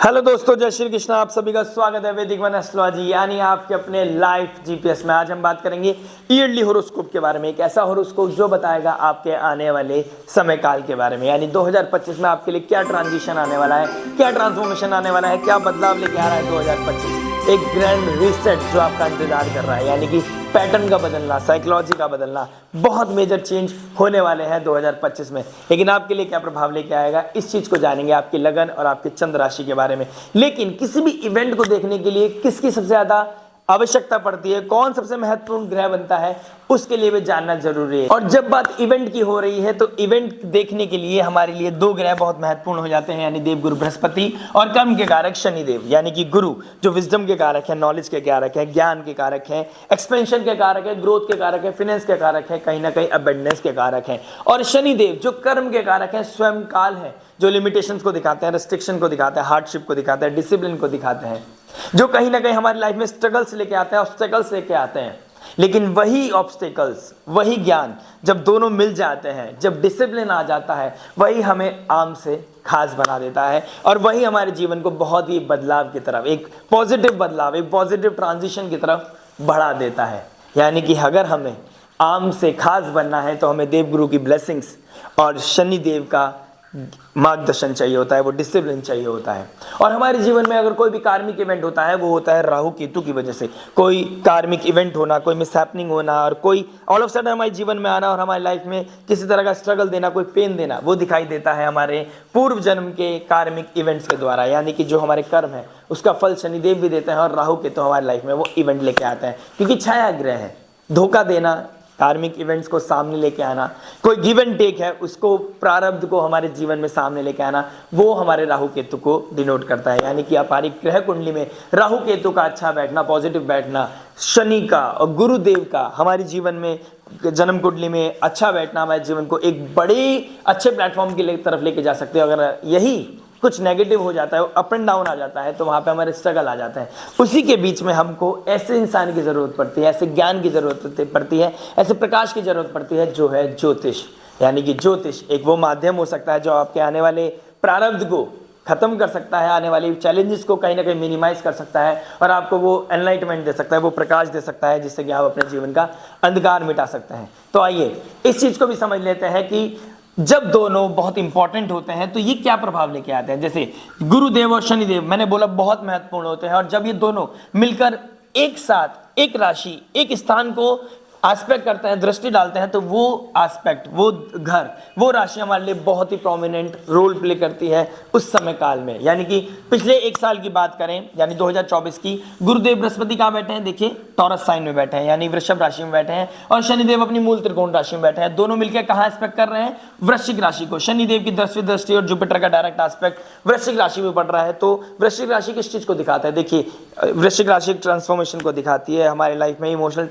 Hello दोस्तों, जय श्री कृष्ण। आप सभी का स्वागत है वैदिक वन एस्ट्रोलॉजी यानी आपके अपने लाइफ जीपीएस में। आज हम बात करेंगे ईयरली होरोस्कोप के बारे में। एक ऐसा होरोस्कोप जो बताएगा आपके आने वाले समय काल के बारे में, यानी 2025 में आपके लिए क्या ट्रांजिशन आने वाला है, क्या ट्रांसफॉर्मेशन आने वाला है, क्या बदलाव लेके आ रहा है 2025। एक ग्रैंड रीसेट जो आपका इंतजार कर रहा है, यानी कि पैटर्न का बदलना, साइकोलॉजी का बदलना, बहुत मेजर चेंज होने वाले हैं 2025 में। लेकिन आपके लिए क्या प्रभाव लेके आएगा, इस चीज को जानेंगे, आपकी लगन और आपके चंद्र राशि के बारे में। लेकिन किसी भी इवेंट को देखने के लिए किसकी सबसे ज्यादा आवश्यकता पड़ती है, कौन सबसे महत्वपूर्ण ग्रह बनता है, उसके लिए भी जानना जरूरी है। और जब बात इवेंट की हो रही है तो इवेंट देखने के लिए हमारे लिए दो ग्रह बहुत महत्वपूर्ण हो जाते हैं, यानी देवगुरु बृहस्पति और कर्म के कारक शनिदेव। यानी कि गुरु जो विजडम के कारक है, नॉलेज के कारक है, ज्ञान के कारक है, एक्सपेंशन के कारक है, ग्रोथ के कारक है, फाइनेंस के कारक है, कहीं ना कहीं अबंडेंस के कारक है। और शनिदेव जो कर्म के कारक है, स्वयं काल है, जो लिमिटेशंस को दिखाते हैं, रेस्ट्रिक्शन को दिखाते हैं, हार्डशिप को दिखाते हैं, डिसिप्लिन को दिखाते हैं, जो कहीं ना कहीं हमारी लाइफ में स्ट्रगल्स लेके आते हैं, ऑब्स्टेकल्स लेके आते हैं। लेकिन वही ऑब्स्टेकल्स, वही ज्ञान जब दोनों मिल जाते हैं, जब डिसिप्लिन आ जाता है, वही हमें आम से खास बना देता है और वही हमारे जीवन को बहुत ही बदलाव की तरफ, एक पॉजिटिव बदलाव, एक पॉजिटिव ट्रांजिशन की तरफ बढ़ा देता है। यानी कि अगर हमें आम से खास बनना है तो हमें देवगुरु की ब्लेसिंग्स और शनिदेव का मार्गदर्शन चाहिए होता है, वो डिसिप्लिन चाहिए होता है। और हमारे जीवन में अगर कोई भी कार्मिक इवेंट होता है, वो होता है राहु केतु की वजह से। कोई कार्मिक इवेंट होना, कोई मिसहैपनिंग होना और कोई ऑल ऑफ सडन हमारे जीवन में आना और हमारी लाइफ में किसी तरह का स्ट्रगल देना, कोई पेन देना, वो दिखाई देता है हमारे पूर्व जन्म के कार्मिक इवेंट्स के द्वारा। यानी कि जो हमारे कर्म है उसका फल शनिदेव भी देते हैं और राहु केतु हमारी लाइफ में वो इवेंट लेके आते हैं, क्योंकि छाया ग्रह है। धोखा देना, कार्मिक इवेंट्स को सामने लेके आना, कोई गिव एंड टेक है, उसको प्रारब्ध को हमारे जीवन में सामने लेके आना, वो हमारे राहु केतु को डिनोट करता है। यानी कि हमारी ग्रह कुंडली में राहु केतु का अच्छा बैठना, पॉजिटिव बैठना, शनि का और गुरुदेव का हमारे जीवन में जन्म कुंडली में अच्छा बैठना हमारे जीवन को एक बड़े अच्छे प्लेटफॉर्म की तरफ लेके जा सकते हैं। अगर यही कुछ नेगेटिव हो जाता है, अप एंड डाउन आ जाता है, तो वहाँ पे हमारे स्ट्रगल आ जाता है। उसी के बीच में हमको ऐसे इंसान की ज़रूरत पड़ती है, ऐसे ज्ञान की ज़रूरत पड़ती है, ऐसे प्रकाश की ज़रूरत पड़ती है, जो है ज्योतिष। यानी कि ज्योतिष एक वो माध्यम हो सकता है जो आपके आने वाले प्रारब्ध को खत्म कर सकता है, आने वाली चैलेंजेस को कहीं ना कहीं मिनिमाइज कर सकता है और आपको वो एनलाइटमेंट दे सकता है, वो प्रकाश दे सकता है, जिससे कि आप अपने जीवन का अंधकार मिटा सकते हैं। तो आइए इस चीज़ को भी समझ लेते हैं कि जब दोनों बहुत इंपॉर्टेंट होते हैं तो ये क्या प्रभाव लेके आते हैं। जैसे गुरुदेव और शनिदेव मैंने बोला बहुत महत्वपूर्ण होते हैं, और जब ये दोनों मिलकर एक साथ एक राशि, एक स्थान को एस्पेक्ट करते हैं, दृष्टि डालते हैं, तो वो एस्पेक्ट, वो घर, वो राशि हमारे लिए बहुत ही प्रोमिनेंट रोल प्ले करती है उस समय काल में। यानी कि पिछले एक साल की बात करें, यानी 2024 की, गुरुदेव बृहस्पति कहाँ बैठे हैं, देखिए टॉरस साइन में बैठे हैं, यानी वृषभ राशि में बैठे हैं, और शनिदेव अपनी मूल त्रिकोण राशि में बैठे हैं। दोनों मिलकर कहाँ एस्पेक्ट कर रहे हैं, वृश्चिक राशि को। शनिदेव की 10वीं दृष्टि और जुपिटर का डायरेक्ट एस्पेक्ट वृश्चिक राशि में पड़ रहा है। तो वृश्चिक राशि किस चीज को दिखाता है, देखिए वृश्चिक राशि ट्रांसफॉर्मेशन को दिखाती है, हमारे लाइफ में इमोशनल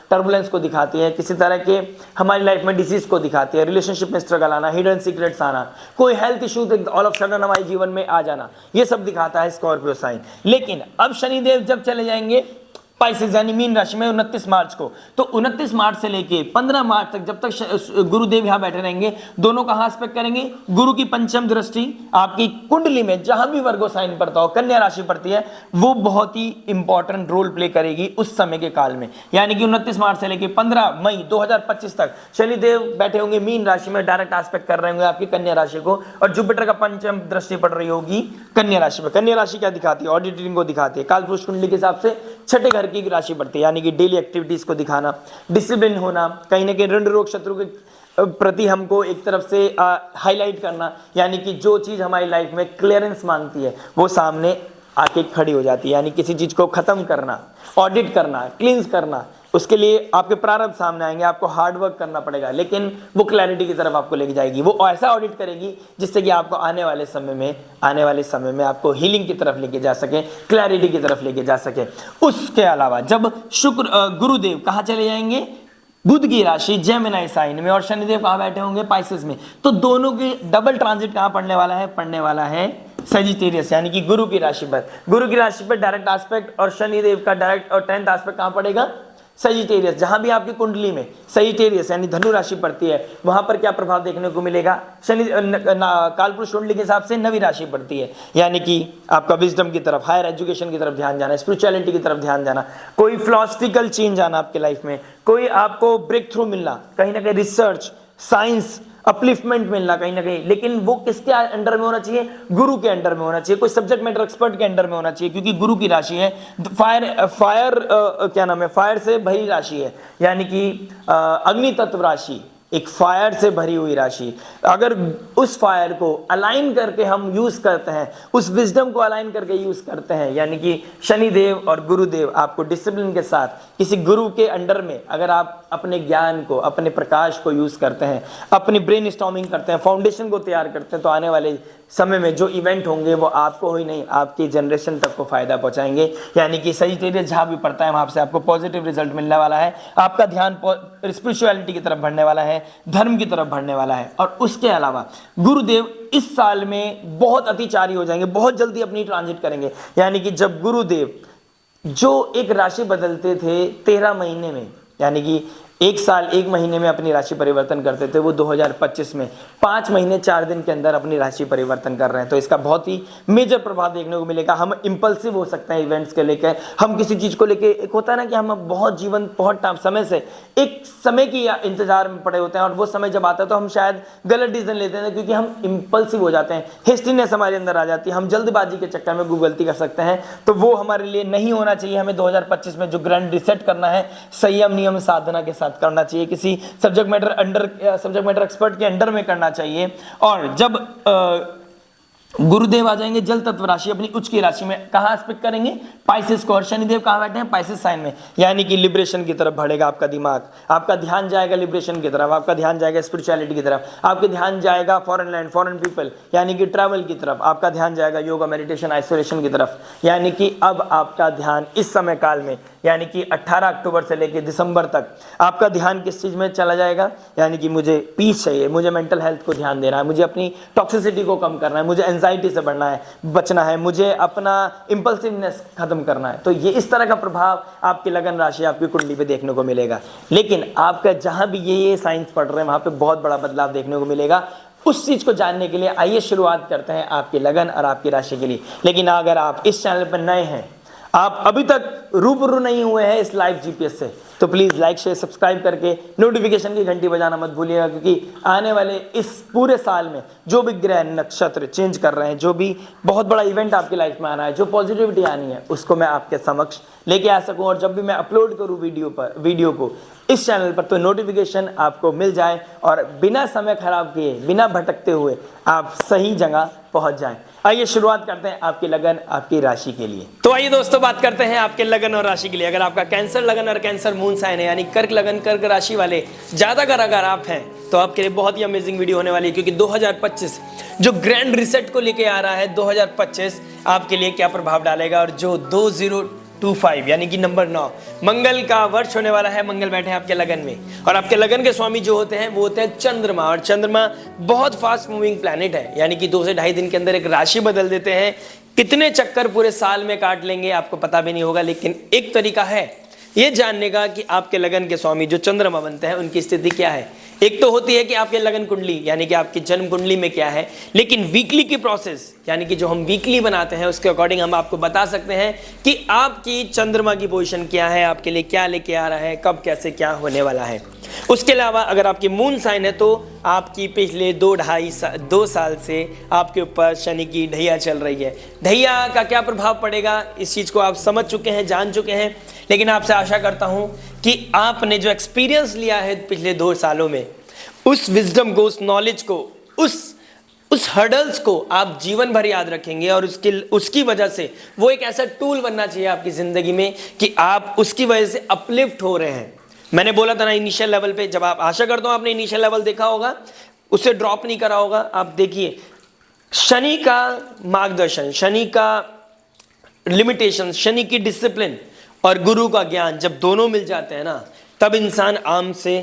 टर्बुलेंस को दिखाती है, किसी तरह के हमारी लाइफ में डिसीज को दिखाती है, रिलेशनशिप में स्ट्रगल आना, हिडन सीक्रेट्स आना, कोई health issue all of sudden हमारे जीवन में आ जाना, ये सब दिखाता है स्कॉर्पियो साइन। लेकिन अब शनिदेव जब चले जाएंगे स्पाइसेस यानी मीन राशि में 29 मार्च को, तो 29 मार्च से लेके 15 मार्च तक जब तक गुरुदेव यहां बैठे रहेंगे, दोनों कहां एस्पेक्ट करेंगे, गुरु की पंचम दृष्टि आपकी कुंडली में जहां भी वर्गो साइन पड़ता हो, कन्या राशि पड़ती है, वो बहुत ही इंपॉर्टेंट रोल प्ले करेगी उस समय के काल में। यानी कि 29 मार्च से लेके 15 मई 2025 तक शनिदेव बैठे होंगे मीन राशि में, डायरेक्ट एस्पेक्ट कर रहे होंगे आपकी कन्या राशि को, और जुपिटर का पंचम दृष्टि पड़ रही होगी कन्या राशि में। कन्या राशि क्या दिखाती है, ऑडिटिंग को दिखाती है, कालपुरुष कुंडली के हिसाब से छठे घर की राशि पड़ती है, यानी कि डेली एक्टिविटीज को दिखाना, डिसिप्लिन होना, कहीं ना कहीं ऋण रोग शत्रु के प्रति हमको एक तरफ से हाईलाइट करना, यानी कि जो चीज हमारी लाइफ में क्लियरेंस मांगती है वो सामने आके खड़ी हो जाती है। यानी किसी चीज को खत्म करना, ऑडिट करना, क्लींस करना, उसके लिए आपके प्रारब्ध सामने आएंगे, आपको हार्ड वर्क करना पड़ेगा, लेकिन वो क्लैरिटी की तरफ आपको लेके जाएगी। वो ऐसा ऑडिट करेगी जिससे कि आपको आने वाले समय में आपको हीलिंग की तरफ लेके जा सके, क्लैरिटी की तरफ लेके जा सके। उसके अलावा जब गुरुदेव कहाँ चले जाएंगे, बुध की राशि जेमिनी साइन में, और शनिदेव कहाँ बैठे होंगे, पाइसेस में, तो दोनों की डबल ट्रांजिट कहाँ पड़ने वाला है सेजिटेरियस, यानी कि गुरु की राशि पर। गुरु की राशि पर डायरेक्ट एस्पेक्ट और शनिदेव का डायरेक्ट और 10th एस्पेक्ट कहाँ पड़ेगा, सजिटेरियस, जहां भी आपकी कुंडली में सजिटेरियस यानी धनु राशि पड़ती है वहां पर क्या प्रभाव देखने को मिलेगा? शनि कालपुरुष कुंडली के हिसाब से नवी राशि पड़ती है, यानी कि आपका विजडम की तरफ, हायर एजुकेशन की तरफ ध्यान जाना, स्पिरिचुअलिटी की तरफ ध्यान जाना, कोई फिलोसफिकल चेंज आना आपके लाइफ में, कोई आपको ब्रेक थ्रू मिलना, कहीं ना कहीं रिसर्च, साइंस, अपलिफ्टमेंट मिलना कहीं ना कहीं। लेकिन वो किसके अंडर में होना चाहिए? गुरु के अंडर में होना चाहिए, कोई सब्जेक्ट मैटर एक्सपर्ट के अंडर में होना चाहिए, क्योंकि गुरु की राशि है फायर से भरी राशि है, यानी कि अग्नि तत्व राशि, एक फायर से भरी हुई राशि। अगर उस फायर को अलाइन करके हम यूज करते हैं, उस विजडम को अलाइन करके यूज करते हैं, यानी कि शनिदेव और गुरुदेव आपको डिसिप्लिन के साथ किसी गुरु के अंडर में अगर आप अपने ज्ञान को, अपने प्रकाश को यूज करते हैं, अपनी ब्रेन स्टॉर्मिंग करते हैं, फाउंडेशन को तैयार करते हैं, तो आने वाले समय में जो इवेंट होंगे वो आपको ही नहीं आपकी जनरेशन तक को फायदा पहुंचाएंगे। यानी कि सजिटेरियस जहां भी पड़ता है वहां से आपको पॉजिटिव रिजल्ट मिलने वाला है, आपका ध्यान स्पिरिचुअलिटी की तरफ बढ़ने वाला है, धर्म की तरफ बढ़ने वाला है। और उसके अलावा गुरुदेव इस साल में बहुत अतिचारी हो जाएंगे, बहुत जल्दी अपनी ट्रांजिट करेंगे। यानी कि जब गुरुदेव जो एक राशि बदलते थे 13 महीने में, यानी कि एक साल 1 महीने में अपनी राशि परिवर्तन करते थे, वो 2025 में 5 महीने 4 दिन के अंदर अपनी राशि परिवर्तन कर रहे हैं। तो इसका बहुत ही मेजर प्रभाव देखने को मिलेगा। हम इंपल्सिव हो सकते हैं इवेंट्स के लेकर, हम किसी चीज को लेके, एक होता है ना कि हम बहुत समय से एक समय की इंतजार में पड़े होते हैं, और वो समय जब आता है तो हम शायद गलत डिसीजन लेते हैं, क्योंकि हम इंपल्सिव हो जाते हैं, हेस्टीनेस हमारे अंदर आ जाती है, हम जल्दबाजी के चक्कर में गलती कर सकते हैं। तो वो हमारे लिए नहीं होना चाहिए। हमें 2025 में जो ग्रैंड रिसेट करना है, संयम नियम साधना के साथ करना चाहिए, किसी सब्जेक्ट मैटर एक्सपर्ट के अंडर में करना चाहिए। और जब गुरुदेव आ जाएंगे जल तत्व राशि अपनी उच्च की राशि में, कहां स्पिक करेंगे? पाइसेस को। और शनिदेव कहां बैठे हैं? पाइसेस साइन में, यानी कि लिबरेशन की तरफ बढ़ेगा आपका दिमाग, आपका ध्यान जाएगा लिबरेशन की तरफ, आपका ध्यान जाएगा स्पिरिचुअलिटी की तरफ, आपके ध्यान जाएगा फॉरेन लैंड, फॉरेन पीपल, यानी कि ट्रैवल की तरफ, आपका ध्यान जाएगा योगा, मेडिटेशन, आइसोलेशन की तरफ। यानी कि अब आपका ध्यान इस समय काल में, यानी कि 18 अक्टूबर से लेकर दिसंबर तक आपका ध्यान किस चीज में चला जाएगा? यानी कि मुझे पीस चाहिए, मुझे मेंटल हेल्थ को ध्यान देना है, मुझे अपनी टॉक्सिसिटी को कम करना है, मुझे एंजाइटी से बचना है, मुझे अपना इंपल्सिवनेस खत्म करना है। तो ये इस तरह का प्रभाव आपकी लगन राशि, आपकी कुंडली पे देखने को मिलेगा। लेकिन आपका जहां भी ये साइंस पढ़ रहे हैं वहां पे बहुत बड़ा बदलाव देखने को मिलेगा। उस चीज को जानने के लिए आइए शुरुआत करते हैं आपकी लगन और आपकी राशि के लिए। लेकिन अगर आप इस चैनल पर नए हैं, आप अभी तक रूबरू नहीं हुए हैं इस लाइव जीपीएस से, तो प्लीज लाइक शेयर सब्सक्राइब करके नोटिफिकेशन की घंटी बजाना मत भूलिएगा, क्योंकि आने वाले इस पूरे साल में जो भी ग्रह नक्षत्र चेंज कर रहे हैं, जो भी बहुत बड़ा इवेंट आपकी लाइफ में आना है, जो पॉजिटिविटी आनी है, उसको मैं आपके समक्ष लेके आ सकूं। और जब भी मैं अपलोड करूं वीडियो को इस चैनल पर, तो नोटिफिकेशन आपको मिल जाए और बिना समय खराब किए, बिना भटकते हुए आप सही जगह पहुंच जाएं। आइए शुरुआत करते हैं आपकी लगन, आपकी राशि के लिए। तो आइए दोस्तों बात करते हैं आपके लगन और राशि के लिए। अगर आपका कैंसर लगन और कैंसर मून साइन है, यानी कर्क लगन, कर्क राशि वाले ज्यादातर अगर आप हैं, तो आपके लिए बहुत ही अमेजिंग वीडियो होने वाली है, क्योंकि 2025 जो ग्रैंड रिसेट को लेके आ रहा है, 2025 आपके लिए क्या प्रभाव डालेगा। और जो 2025 यानी कि नंबर 9 मंगल का वर्ष होने वाला है, मंगल बैठे हैं आपके लगन में, और आपके लगन के स्वामी जो होते हैं वो होते हैं चंद्रमा। और चंद्रमा बहुत फास्ट मूविंग प्लैनेट है, यानी कि 2 से ढाई दिन के अंदर एक राशि बदल देते हैं। कितने चक्कर पूरे साल में काट लेंगे आपको पता भी नहीं होगा। लेकिन एक तरीका है ये जानने का कि आपके लगन के स्वामी जो चंद्रमा बनते हैं उनकी स्थिति क्या है। एक तो होती है कि आपके लगन कुंडली, यानी कि आपकी जन्म कुंडली में क्या है, लेकिन वीकली की प्रोसेस, यानी कि जो हम वीकली बनाते हैं, उसके अकॉर्डिंग हम आपको बता सकते हैं कि आपकी चंद्रमा की पोजीशन क्या है, आपके लिए क्या लेके आ रहा है, कब कैसे क्या होने वाला है। उसके अलावा अगर आपकी मून साइन है, तो आपकी पिछले 2 साल से आपके ऊपर शनि की ढैया चल रही है। ढैया का क्या प्रभाव पड़ेगा, इस चीज को आप समझ चुके हैं, जान चुके हैं। लेकिन आपसे आशा करता हूं कि आपने जो एक्सपीरियंस लिया है पिछले 2 सालों में, उस विजडम को, उस नॉलेज को, उस हर्डल्स को आप जीवन भर याद रखेंगे। और उसकी वजह से वो एक ऐसा टूल बनना चाहिए आपकी जिंदगी में कि आप उसकी वजह से अपलिफ्ट हो रहे हैं। मैंने बोला था ना इनिशियल लेवल पे, जब आप, आशा करता हूं आपने इनिशियल लेवल देखा होगा, उसे ड्रॉप नहीं करा होगा। आप देखिए शनि का मार्गदर्शन, शनि का लिमिटेशन, शनि की डिसिप्लिन और गुरु का ज्ञान जब दोनों मिल जाते हैं ना, तब इंसान आम से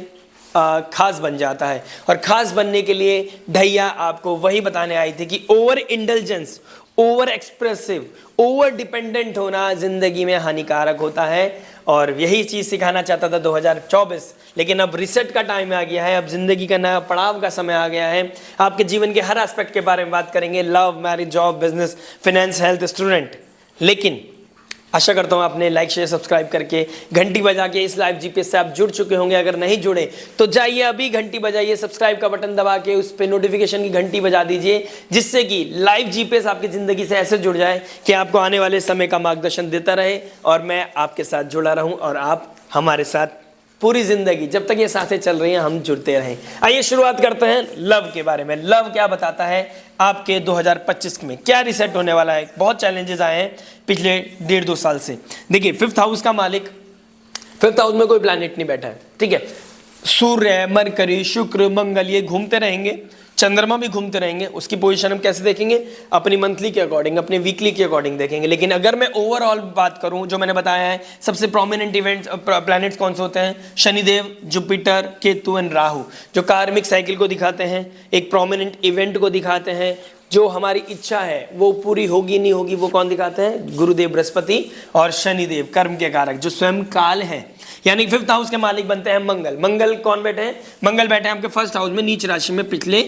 खास बन जाता है। और खास बनने के लिए ढैया आपको वही बताने आई थी कि over indulgence, over expressive, over dependent होना जिंदगी में हानिकारक होता है। और यही चीज सिखाना चाहता था 2024, लेकिन अब रिसेट का टाइम आ गया है, अब जिंदगी का नया पड़ाव का समय आ गया है। आपके जीवन के हर एस्पेक्ट के बारे में बात करेंगे, love, marriage, job, business, finance, health, student. लेकिन आशा करता हूँ आपने लाइक, शेयर, सब्सक्राइब करके घंटी बजा के इस लाइव जीपीएस से आप जुड़ चुके होंगे। अगर नहीं जुड़े तो जाइए अभी घंटी बजाइए, सब्सक्राइब का बटन दबा के उस पर नोटिफिकेशन की घंटी बजा दीजिए, जिससे कि लाइव जीपीएस आपकी जिंदगी से ऐसे जुड़ जाए कि आपको आने वाले समय का मार्गदर्शन देता रहे और मैं आपके साथ जुड़ा रहूं और आप हमारे साथ पूरी जिंदगी जब तक ये सांसें चल रही हैं हम जुड़ते रहें। आइए शुरुआत करते हैं लव के बारे में। लव क्या बताता है आपके 2025 में, क्या रिसेट होने वाला है। बहुत चैलेंजेस आए हैं पिछले 1.5-2 साल से। देखिए 5th हाउस का मालिक, 5th हाउस में कोई प्लैनेट नहीं बैठा है, ठीक है। सूर्य, मरकरी, शुक्र, मंगल ये घूमते रहेंगे, चंद्रमा भी घूमते रहेंगे। उसकी पोजीशन हम कैसे देखेंगे, अपनी मंथली के अकॉर्डिंग, अपने वीकली के अकॉर्डिंग देखेंगे। लेकिन अगर मैं ओवरऑल बात करूं, जो मैंने बताया है सबसे प्रोमिनेंट इवेंट्स प्लैनेट्स कौन से होते हैं, शनिदेव, जुपिटर, केतु एंड राहु, जो कार्मिक साइकिल को दिखाते हैं, एक प्रोमिनेंट इवेंट को दिखाते हैं, जो हमारी इच्छा है वो पूरी होगी नहीं होगी वो कौन दिखाते हैं, गुरुदेव बृहस्पति और शनिदेव, कर्म के कारक जो स्वयं काल है। यानी 5th हाउस के मालिक बनते हैं मंगल। मंगल कौन बैठे हैं, मंगल बैठे हैं आपके 1st हाउस में नीच राशि में पिछले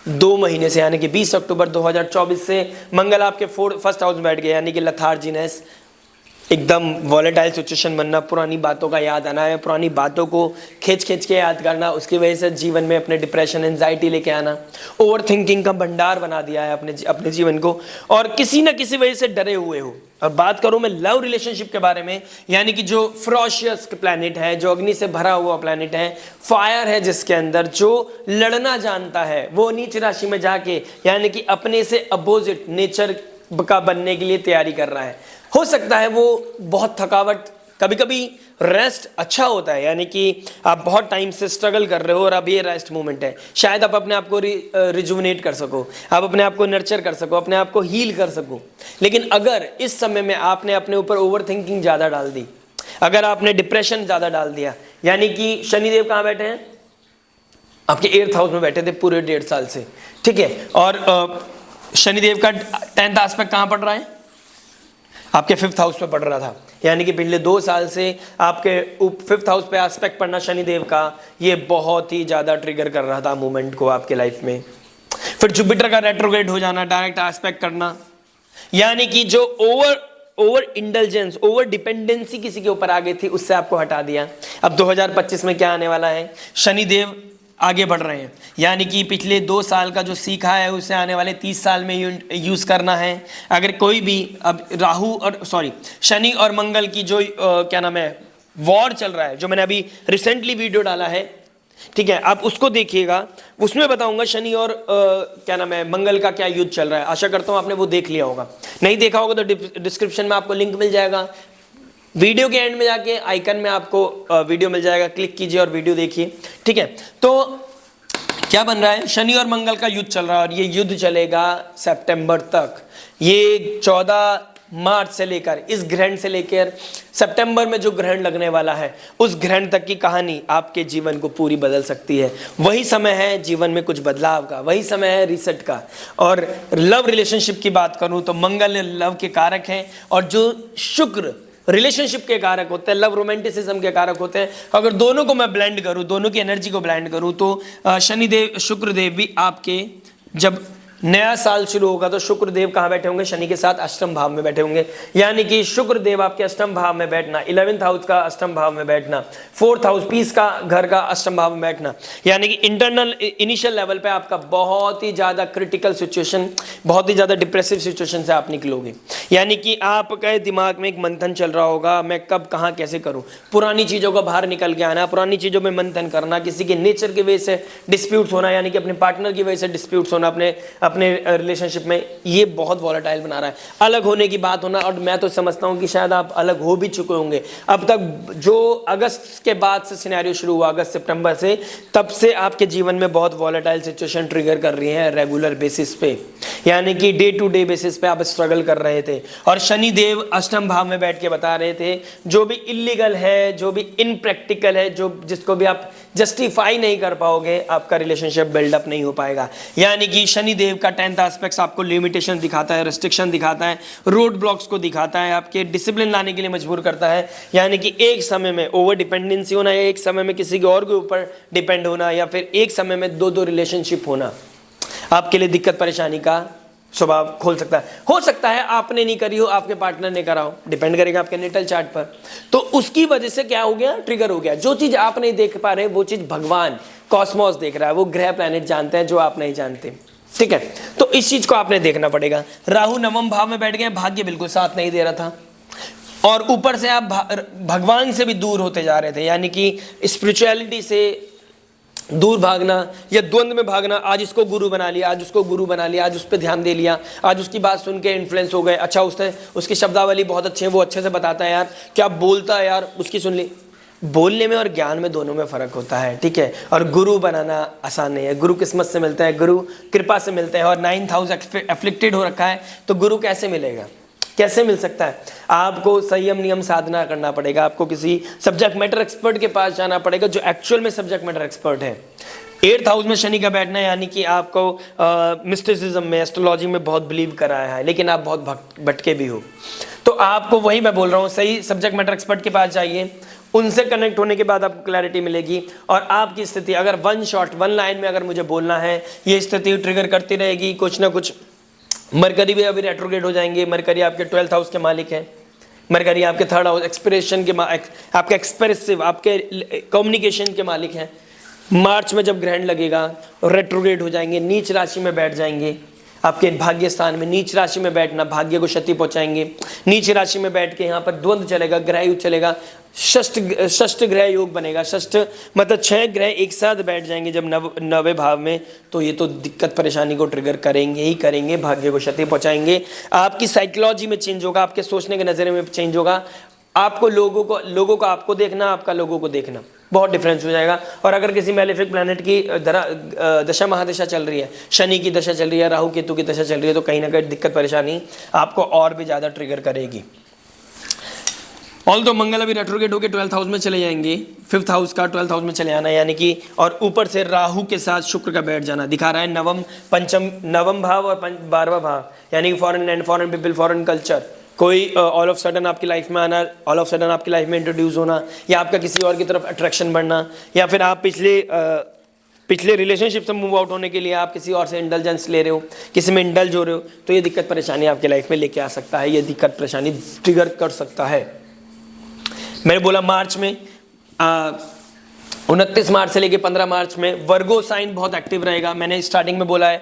2 महीने से, यानी कि 20 अक्टूबर 2024 से मंगल आपके 1st हाउस में बैठ गए। यानी कि लथार्जीनेस, एकदम वॉलेटाइल सिचुएशन बनना, पुरानी बातों का याद आना है, पुरानी बातों को खींच के याद करना, उसकी वजह से जीवन में अपने डिप्रेशन, एंजाइटी लेके आना, ओवर थिंकिंग का भंडार बना दिया है अपने जीवन को, और किसी ना किसी वजह से डरे हुए हो। और बात करूं मैं लव रिलेशनशिप के बारे में, यानी कि जो फ्रोशियस प्लैनेट है, जो अग्नि से भरा हुआ प्लैनेट है, फायर है जिसके अंदर, जो लड़ना जानता है, वो नीच राशि में जाके यानी कि अपने से अपोजिट नेचर का बनने के लिए तैयारी कर रहा है। हो सकता है वो बहुत थकावट, कभी कभी रेस्ट अच्छा होता है, यानी कि आप बहुत टाइम से स्ट्रगल कर रहे हो और अब ये रेस्ट मोमेंट है, शायद आप अपने आप को रिजुवनेट कर सको, आप अपने आप को नर्चर कर सको, अपने आप को हील कर सको। लेकिन अगर इस समय में आपने अपने ऊपर ओवर थिंकिंग ज़्यादा डाल दी, अगर आपने डिप्रेशन ज़्यादा डाल दिया, यानी कि शनिदेव कहाँ बैठे हैं, आपके 8th हाउस में बैठे थे पूरे 1.5 साल से, ठीक है। और शनिदेव का 10th एस्पेक्ट कहाँ पड़ रहा है, आपके 5th हाउस पे पड़ रहा था। यानी कि पिछले 2 साल से आपके 5th हाउस पे एस्पेक्ट पड़ना शनिदेव का, ये बहुत ही ज़्यादा ट्रिगर कर रहा था मूवमेंट को आपके लाइफ में। फिर जुपिटर का रेट्रोग्रेड हो जाना, डायरेक्ट एस्पेक्ट करना, यानी कि जो ओवर इंडल्जेंस, ओवर डिपेंडेंसी किसी के ऊपर आ गई थी, उससे आपको हटा दिया। अब 2025 में क्या आने वाला है, शनिदेव आगे बढ़ रहे हैं, यानी कि पिछले 2 साल का जो सीखा है उसे आने वाले 30 साल में यूज़ करना है। अगर कोई भी अब शनि और मंगल की जो क्या नाम है वॉर चल रहा है, जो मैंने अभी रिसेंटली वीडियो डाला है, ठीक है, आप उसको देखिएगा, उसमें बताऊंगा शनि और क्या नाम है मंगल का क्या युद्ध चल रहा है। आशा करता हूँ आपने वो देख लिया होगा, नहीं देखा होगा तो डिस्क्रिप्शन में आपको लिंक मिल जाएगा, वीडियो के एंड में जाके आइकन में आपको वीडियो मिल जाएगा, क्लिक कीजिए और वीडियो देखिए, ठीक है। तो क्या बन रहा है, शनि और मंगल का युद्ध चल रहा है और ये युद्ध चलेगा सितंबर तक। ये 14 मार्च से लेकर, इस ग्रहण से लेकर सितंबर में जो ग्रहण लगने वाला है, उस ग्रहण तक की कहानी आपके जीवन को पूरी बदल सकती है। वही समय है जीवन में कुछ बदलाव का, वही समय है रीसेट का। और लव रिलेशनशिप की बात करूं तो मंगल लव के कारक हैं, और जो शुक्र रिलेशनशिप के कारक होते हैं, लव रोमांटिसिज्म के कारक होते हैं। अगर दोनों को मैं ब्लेंड करूं, दोनों की एनर्जी को ब्लेंड करूं, तो शनिदेव, शुक्रदेव भी आपके जब नया साल शुरू होगा तो शुक्रदेव कहाँ बैठे होंगे, शनि के साथ अष्टम भाव में बैठे होंगे। यानी कि शुक्रदेव आपके अष्टम भाव में बैठना, 11th हाउस का अष्टम भाव में बैठना, 4th हाउस पीस का घर का अष्टम भाव में बैठना, यानी कि इंटरनल इनिशियल लेवल पे आपका बहुत ही ज्यादा क्रिटिकल सिचुएशन, बहुत ही ज्यादा डिप्रेसिव सिचुएशन से आप निकलोगे। यानी कि आपके दिमाग में एक मंथन चल रहा होगा, मैं कब कहाँ कैसे करूँ, पुरानी चीजों को बाहर निकल के आना, पुरानी चीजों में मंथन करना, किसी के नेचर की वजह से डिस्प्यूट्स होना, यानी कि अपने पार्टनर की वजह से डिस्प्यूट्स होना अपने रिलेशनशिप में, ये बहुत वॉलेटाइल बना रहा है। अलग होने की बात होना, और मैं तो समझता हूं कि शायद आप अलग हो भी चुके होंगे अब तक। जो अगस्त के बाद से सिनेरियो शुरू हुआ, अगस्त सितंबर से, तब से आपके जीवन में बहुत वॉलेटाइल सिचुएशन ट्रिगर कर रही है रेगुलर बेसिस पे, यानी कि डे टू डे बेसिस पे आप स्ट्रगल कर रहे थे। और शनिदेव अष्टम भाव में बैठ के बता रहे थे जो भी इलीगल है, जो भी इनप्रैक्टिकल है, जो जिसको भी आप जस्टिफाई नहीं कर पाओगे, आपका रिलेशनशिप बिल्डअप नहीं हो पाएगा। यानी कि शनिदेव का 10th एस्पेक्ट्स आपको लिमिटेशन दिखाता है, रिस्ट्रिक्शन दिखाता है, रोड ब्लॉक्स को दिखाता है, आपके डिसिप्लिन लाने के लिए मजबूर करता है। यानी कि एक समय में ओवर डिपेंडेंसी होना, या एक समय में किसी के और के ऊपर डिपेंड होना, या फिर एक समय में दो रिलेशनशिप होना आपके लिए दिक्कत परेशानी का स्वभाव खोल सकता है। हो सकता है आपने नहीं करी हो, आपके पार्टनर ने करा हो, डिपेंड करेगा आपके नेटल चार्ट पर। तो उसकी वजह से क्या हो गया, ट्रिगर हो गया। जो चीज आप नहीं देख पा रहे वो चीज भगवान कॉस्मोस देख रहा है, वो ग्रह प्लैनेट जानते हैं जो आप नहीं जानते। ठीक है, तो इस चीज को आपने देखना पड़ेगा। राहु नवम भाव में बैठ गए, भाग्य बिल्कुल साथ नहीं दे रहा था, और ऊपर से आप भगवान से भी दूर होते जा रहे थे। यानी कि स्पिरिचुअलिटी से दूर भागना या द्वंद्व में भागना। आज इसको गुरु बना लिया, आज उसको गुरु बना लिया, आज उस पर ध्यान दे लिया, आज उसकी बात सुन के इन्फ्लुएंस हो गए। अच्छा, उसकी शब्दावली बहुत अच्छी है, वो अच्छे से बताता है यार, क्या बोलता है यार, उसकी सुन ली। बोलने में और ज्ञान में दोनों में फर्क होता है। ठीक है, और गुरु बनाना आसान नहीं है। गुरु किस्मत से मिलते हैं, गुरु कृपा से मिलते हैं। और 9th हाउस एफ्लिक्टेड हो रखा है, तो गुरु कैसे मिलेगा, कैसे मिल सकता है? आपको संयम नियम साधना करना पड़ेगा, आपको किसी सब्जेक्ट मैटर एक्सपर्ट के पास जाना पड़ेगा जो एक्चुअल में सब्जेक्ट मैटर एक्सपर्ट है। 8th हाउस में शनि का बैठना, यानी कि आपको मिस्टिसिज्म में, एस्ट्रोलॉजी में बहुत बिलीव कराया है, लेकिन आप बहुत भटके भी हो। तो आपको वही मैं बोल रहा हूँ, सही सब्जेक्ट मैटर एक्सपर्ट के पास जाइए, उनसे कनेक्ट होने के बाद आपको क्लैरिटी मिलेगी। और आपकी स्थिति अगर वन लाइन में अगर मुझे बोलना है, ये स्थिति ट्रिगर करती रहेगी कुछ ना कुछ। मरकरी भी अभी रेट्रोग्रेड हो जाएंगे। मरकरी आपके 12th हाउस के मालिक है। मरकरी आपके 3rd हाउस एक्सप्रेशन के आपके एक्सप्रेसिव, आपके कम्युनिकेशन के मालिक हैं। मार्च में जब ग्रहण लगेगा रेट्रोग्रेड हो जाएंगे, नीच राशि में बैठ जाएंगे। आपके भाग्य स्थान में नीच राशि में बैठना भाग्य को क्षति पहुंचाएंगे। नीच राशि में बैठ के यहाँ पर द्वंद्व चलेगा, ग्रह युग चलेगा, षष्ठ ग्रह योग बनेगा। षष्ठ मतलब 6 ग्रह एक साथ बैठ जाएंगे जब नवे भाव में, तो ये तो दिक्कत परेशानी को ट्रिगर करेंगे ही करेंगे, भाग्य को क्षति पहुंचाएंगे। आपकी साइकोलॉजी में चेंज होगा, आपके सोचने के नजरिए में चेंज होगा। आपको लोगों को आपको देखना, आपका लोगों को देखना, बहुत डिफरेंस हो जाएगा। और अगर किसी मैलेफिक प्लैनेट की दशा महादशा चल रही है, शनि की दशा चल रही है, राहु केतु की दशा चल रही है, तो कहीं ना कहीं दिक्कत परेशानी आपको और भी ज्यादा ट्रिगर करेगी। ऑल्दो मंगल अभी रेट्रोग्रेड होकर 12th हाउस में चले जाएंगे, 5th हाउस का 12th हाउस में चले आना, यानी कि और ऊपर से राहु के साथ शुक्र का बैठ जाना दिखा रहा है नवम भाव और 12वां भाव, यानी foreign land, foreign people, foreign culture. कोई ऑल ऑफ सडन आपकी लाइफ में आना, ऑल ऑफ सडन आपकी लाइफ में इंट्रोड्यूस होना, या आपका किसी और की तरफ अट्रैक्शन बढ़ना, या फिर आप पिछले रिलेशनशिप से मूव आउट होने के लिए आप किसी और से इंडल्जेंस ले रहे हो, किसी में इंडल्ज हो रहे हो, तो ये दिक्कत परेशानी आपकी लाइफ में लेके आ सकता है, ये दिक्कत परेशानी ट्रिगर कर सकता है। मैंने बोला मार्च में 29 मार्च से लेके 15 मार्च में वर्गो साइन बहुत एक्टिव रहेगा। मैंने स्टार्टिंग में बोला है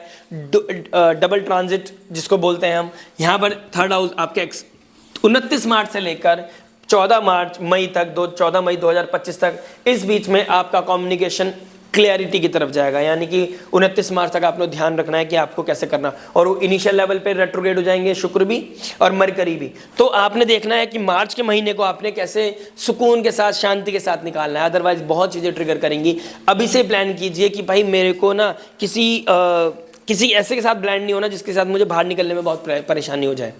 डबल ट्रांजिट जिसको बोलते हैं हम, यहाँ पर 3rd हाउस आपके 29 मार्च से लेकर 14 मई तक 14 मई 2025 तक, इस बीच में आपका कम्युनिकेशन क्लियरिटी की तरफ जाएगा। यानी कि 29 मार्च तक आपने ध्यान रखना है कि आपको कैसे करना, और वो इनिशियल लेवल पे रेट्रोग्रेड हो जाएंगे शुक्र भी और मरकरी भी। तो आपने देखना है कि मार्च के महीने को आपने कैसे सुकून के साथ, शांति के साथ निकालना है, अदरवाइज बहुत चीज़ें ट्रिगर करेंगी। अभी से प्लान कीजिए कि भाई मेरे को ना किसी ऐसे के साथ ब्लैंड नहीं होना जिसके साथ मुझे बाहर निकलने में बहुत परेशानी हो जाए।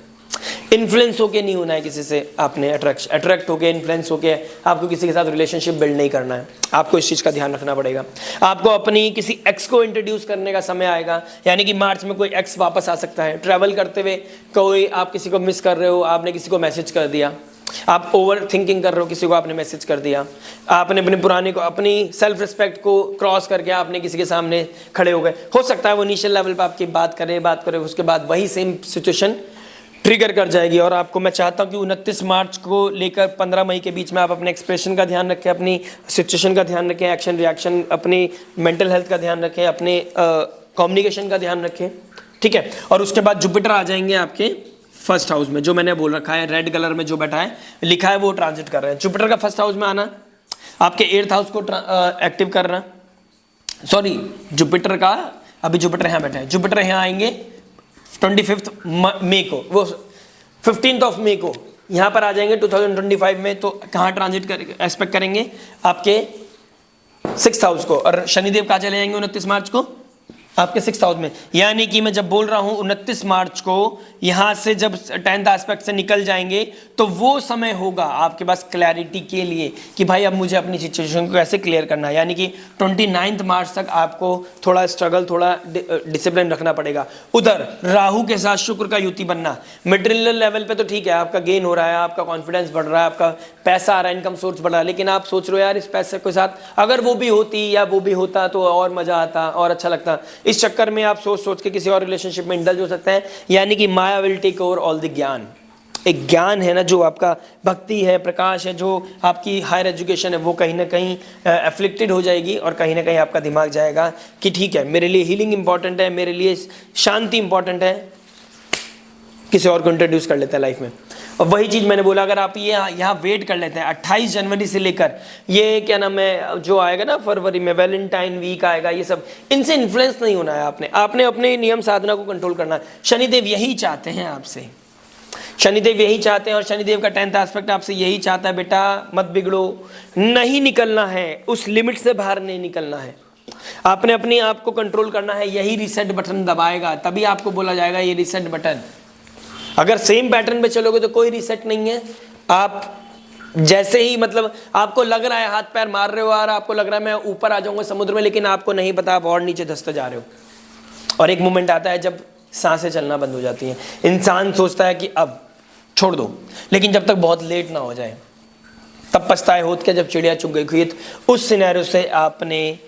इन्फ्लुएंस होके नहीं होना है किसी से, आपने अट्रैक्ट होके, इन्फ्लुएंस होके आपको किसी के साथ रिलेशनशिप बिल्ड नहीं करना है। आपको इस चीज़ का ध्यान रखना पड़ेगा। आपको अपनी किसी एक्स को इंट्रोड्यूस करने का समय आएगा, यानी कि मार्च में कोई एक्स वापस आ सकता है। ट्रैवल करते हुए कोई आप किसी को मिस कर रहे हो, आपने किसी को मैसेज कर दिया, आप ओवर थिंकिंग कर रहे हो, किसी को आपने मैसेज कर दिया, आपने अपने पुराने को, अपनी सेल्फ रिस्पेक्ट को क्रॉस करके आपने किसी के सामने खड़े हो गए। हो सकता है वो इनिशियल लेवल पर आपकी बात करे, उसके बाद वही सेम सिचुएशन ट्रिगर कर जाएगी। और आपको मैं चाहता हूं कि 29 मार्च को लेकर 15 मई के बीच में आप अपने एक्सप्रेशन का ध्यान रखें, अपनी सिचुएशन का ध्यान रखें, एक्शन रिएक्शन, अपनी मेंटल हेल्थ का ध्यान रखें, अपने कम्युनिकेशन का ध्यान रखें, ठीक है। और उसके बाद जुपिटर आ जाएंगे आपके 1st हाउस में, जो मैंने बोल रखा है रेड कलर में जो बैठा है लिखा है वो ट्रांजिट कर रहे हैं। जुपिटर का 1st हाउस में आना, आपके 8th हाउस को एक्टिव करना, सॉरी जुपिटर का, अभी जुपिटर यहाँ बैठा है, जुपिटर यहाँ आएंगे 25 मई को, वो 15 मई को यहाँ पर आ जाएंगे 2025 में। तो कहाँ ट्रांजिट एक्सपेक्ट करेंगे? आपके 6th हाउस को। और शनिदेव कहाँ चले जाएंगे 29 मार्च को? आपके 6th हाउस में, यानी कि मैं जब बोल रहा हूं 29 मार्च को यहां से जब 10th एस्पेक्ट से निकल जाएंगे तो वो समय होगा आपके पास क्लैरिटी के लिए कि भाई अब मुझे अपनी सिचुएशन को कैसे क्लियर करना है। यानी कि 29 मार्च तक आपको थोड़ा स्ट्रगल, थोड़ा डिसिप्लिन रखना पड़ेगा। उधर राहु के साथ शुक्र का युति बनना, मटेरियल लेवल पे तो ठीक है, आपका गेन हो रहा है, आपका कॉन्फिडेंस बढ़ रहा है, आपका पैसा आ रहा है, इनकम सोर्स बढ़ रहा है, लेकिन आप सोच रहे हो यार इस पैसे के साथ अगर वो भी होती या वो भी होता तो और मजा आता और अच्छा लगता। इस चक्कर में आप सोच सोच के किसी और रिलेशनशिप में इंडल्ज हो सकते हैं। यानी कि maya will take over all the gyan. एक ज्ञान है ना, जो आपका भक्ति है, प्रकाश है, जो आपकी हायर एजुकेशन है, वो कहीं ना कहीं एफ्लिक्टेड हो जाएगी और कहीं ना कहीं आपका दिमाग जाएगा कि ठीक है मेरे लिए हीलिंग इंपॉर्टेंट है, मेरे लिए शांति इंपॉर्टेंट है, किसी और को इंट्रोड्यूस कर लेते हैं लाइफ में। और वही चीज़ मैंने बोला, अगर आप ये यहाँ वेट कर लेते हैं 28 जनवरी से लेकर ये क्या नाम है जो आएगा ना फरवरी में, वैलेंटाइन वीक आएगा, ये सब इनसे इन्फ्लुएंस नहीं होना है। आपने अपने नियम साधना को कंट्रोल करना है। शनिदेव यही चाहते हैं आपसे, शनिदेव यही चाहते हैं, और शनिदेव का 10th एस्पेक्ट आपसे यही चाहता है, बेटा मत बिगड़ो, नहीं निकलना है, उस लिमिट से बाहर नहीं निकलना है, आपने अपने आप को कंट्रोल करना है। यही रीसेट बटन दबाएगा, तभी आपको बोला जाएगा ये रीसेट बटन। अगर सेम पैटर्न पे चलोगे तो कोई रीसेट नहीं है। आप जैसे ही मतलब आपको लग रहा है हाथ पैर मार रहे हो और आपको लग रहा है मैं ऊपर आ जाऊंगा समुद्र में, लेकिन आपको नहीं पता आप और नीचे धंसते जा रहे हो। और एक मोमेंट आता है जब सांसें चलना बंद हो जाती हैं, इंसान सोचता है कि अब छोड़ दो, लेकिन जब तक बहुत लेट ना हो जाए तब पछताए होत के जब चिड़िया चुग गई खेत। उस सिनेरियो से आपने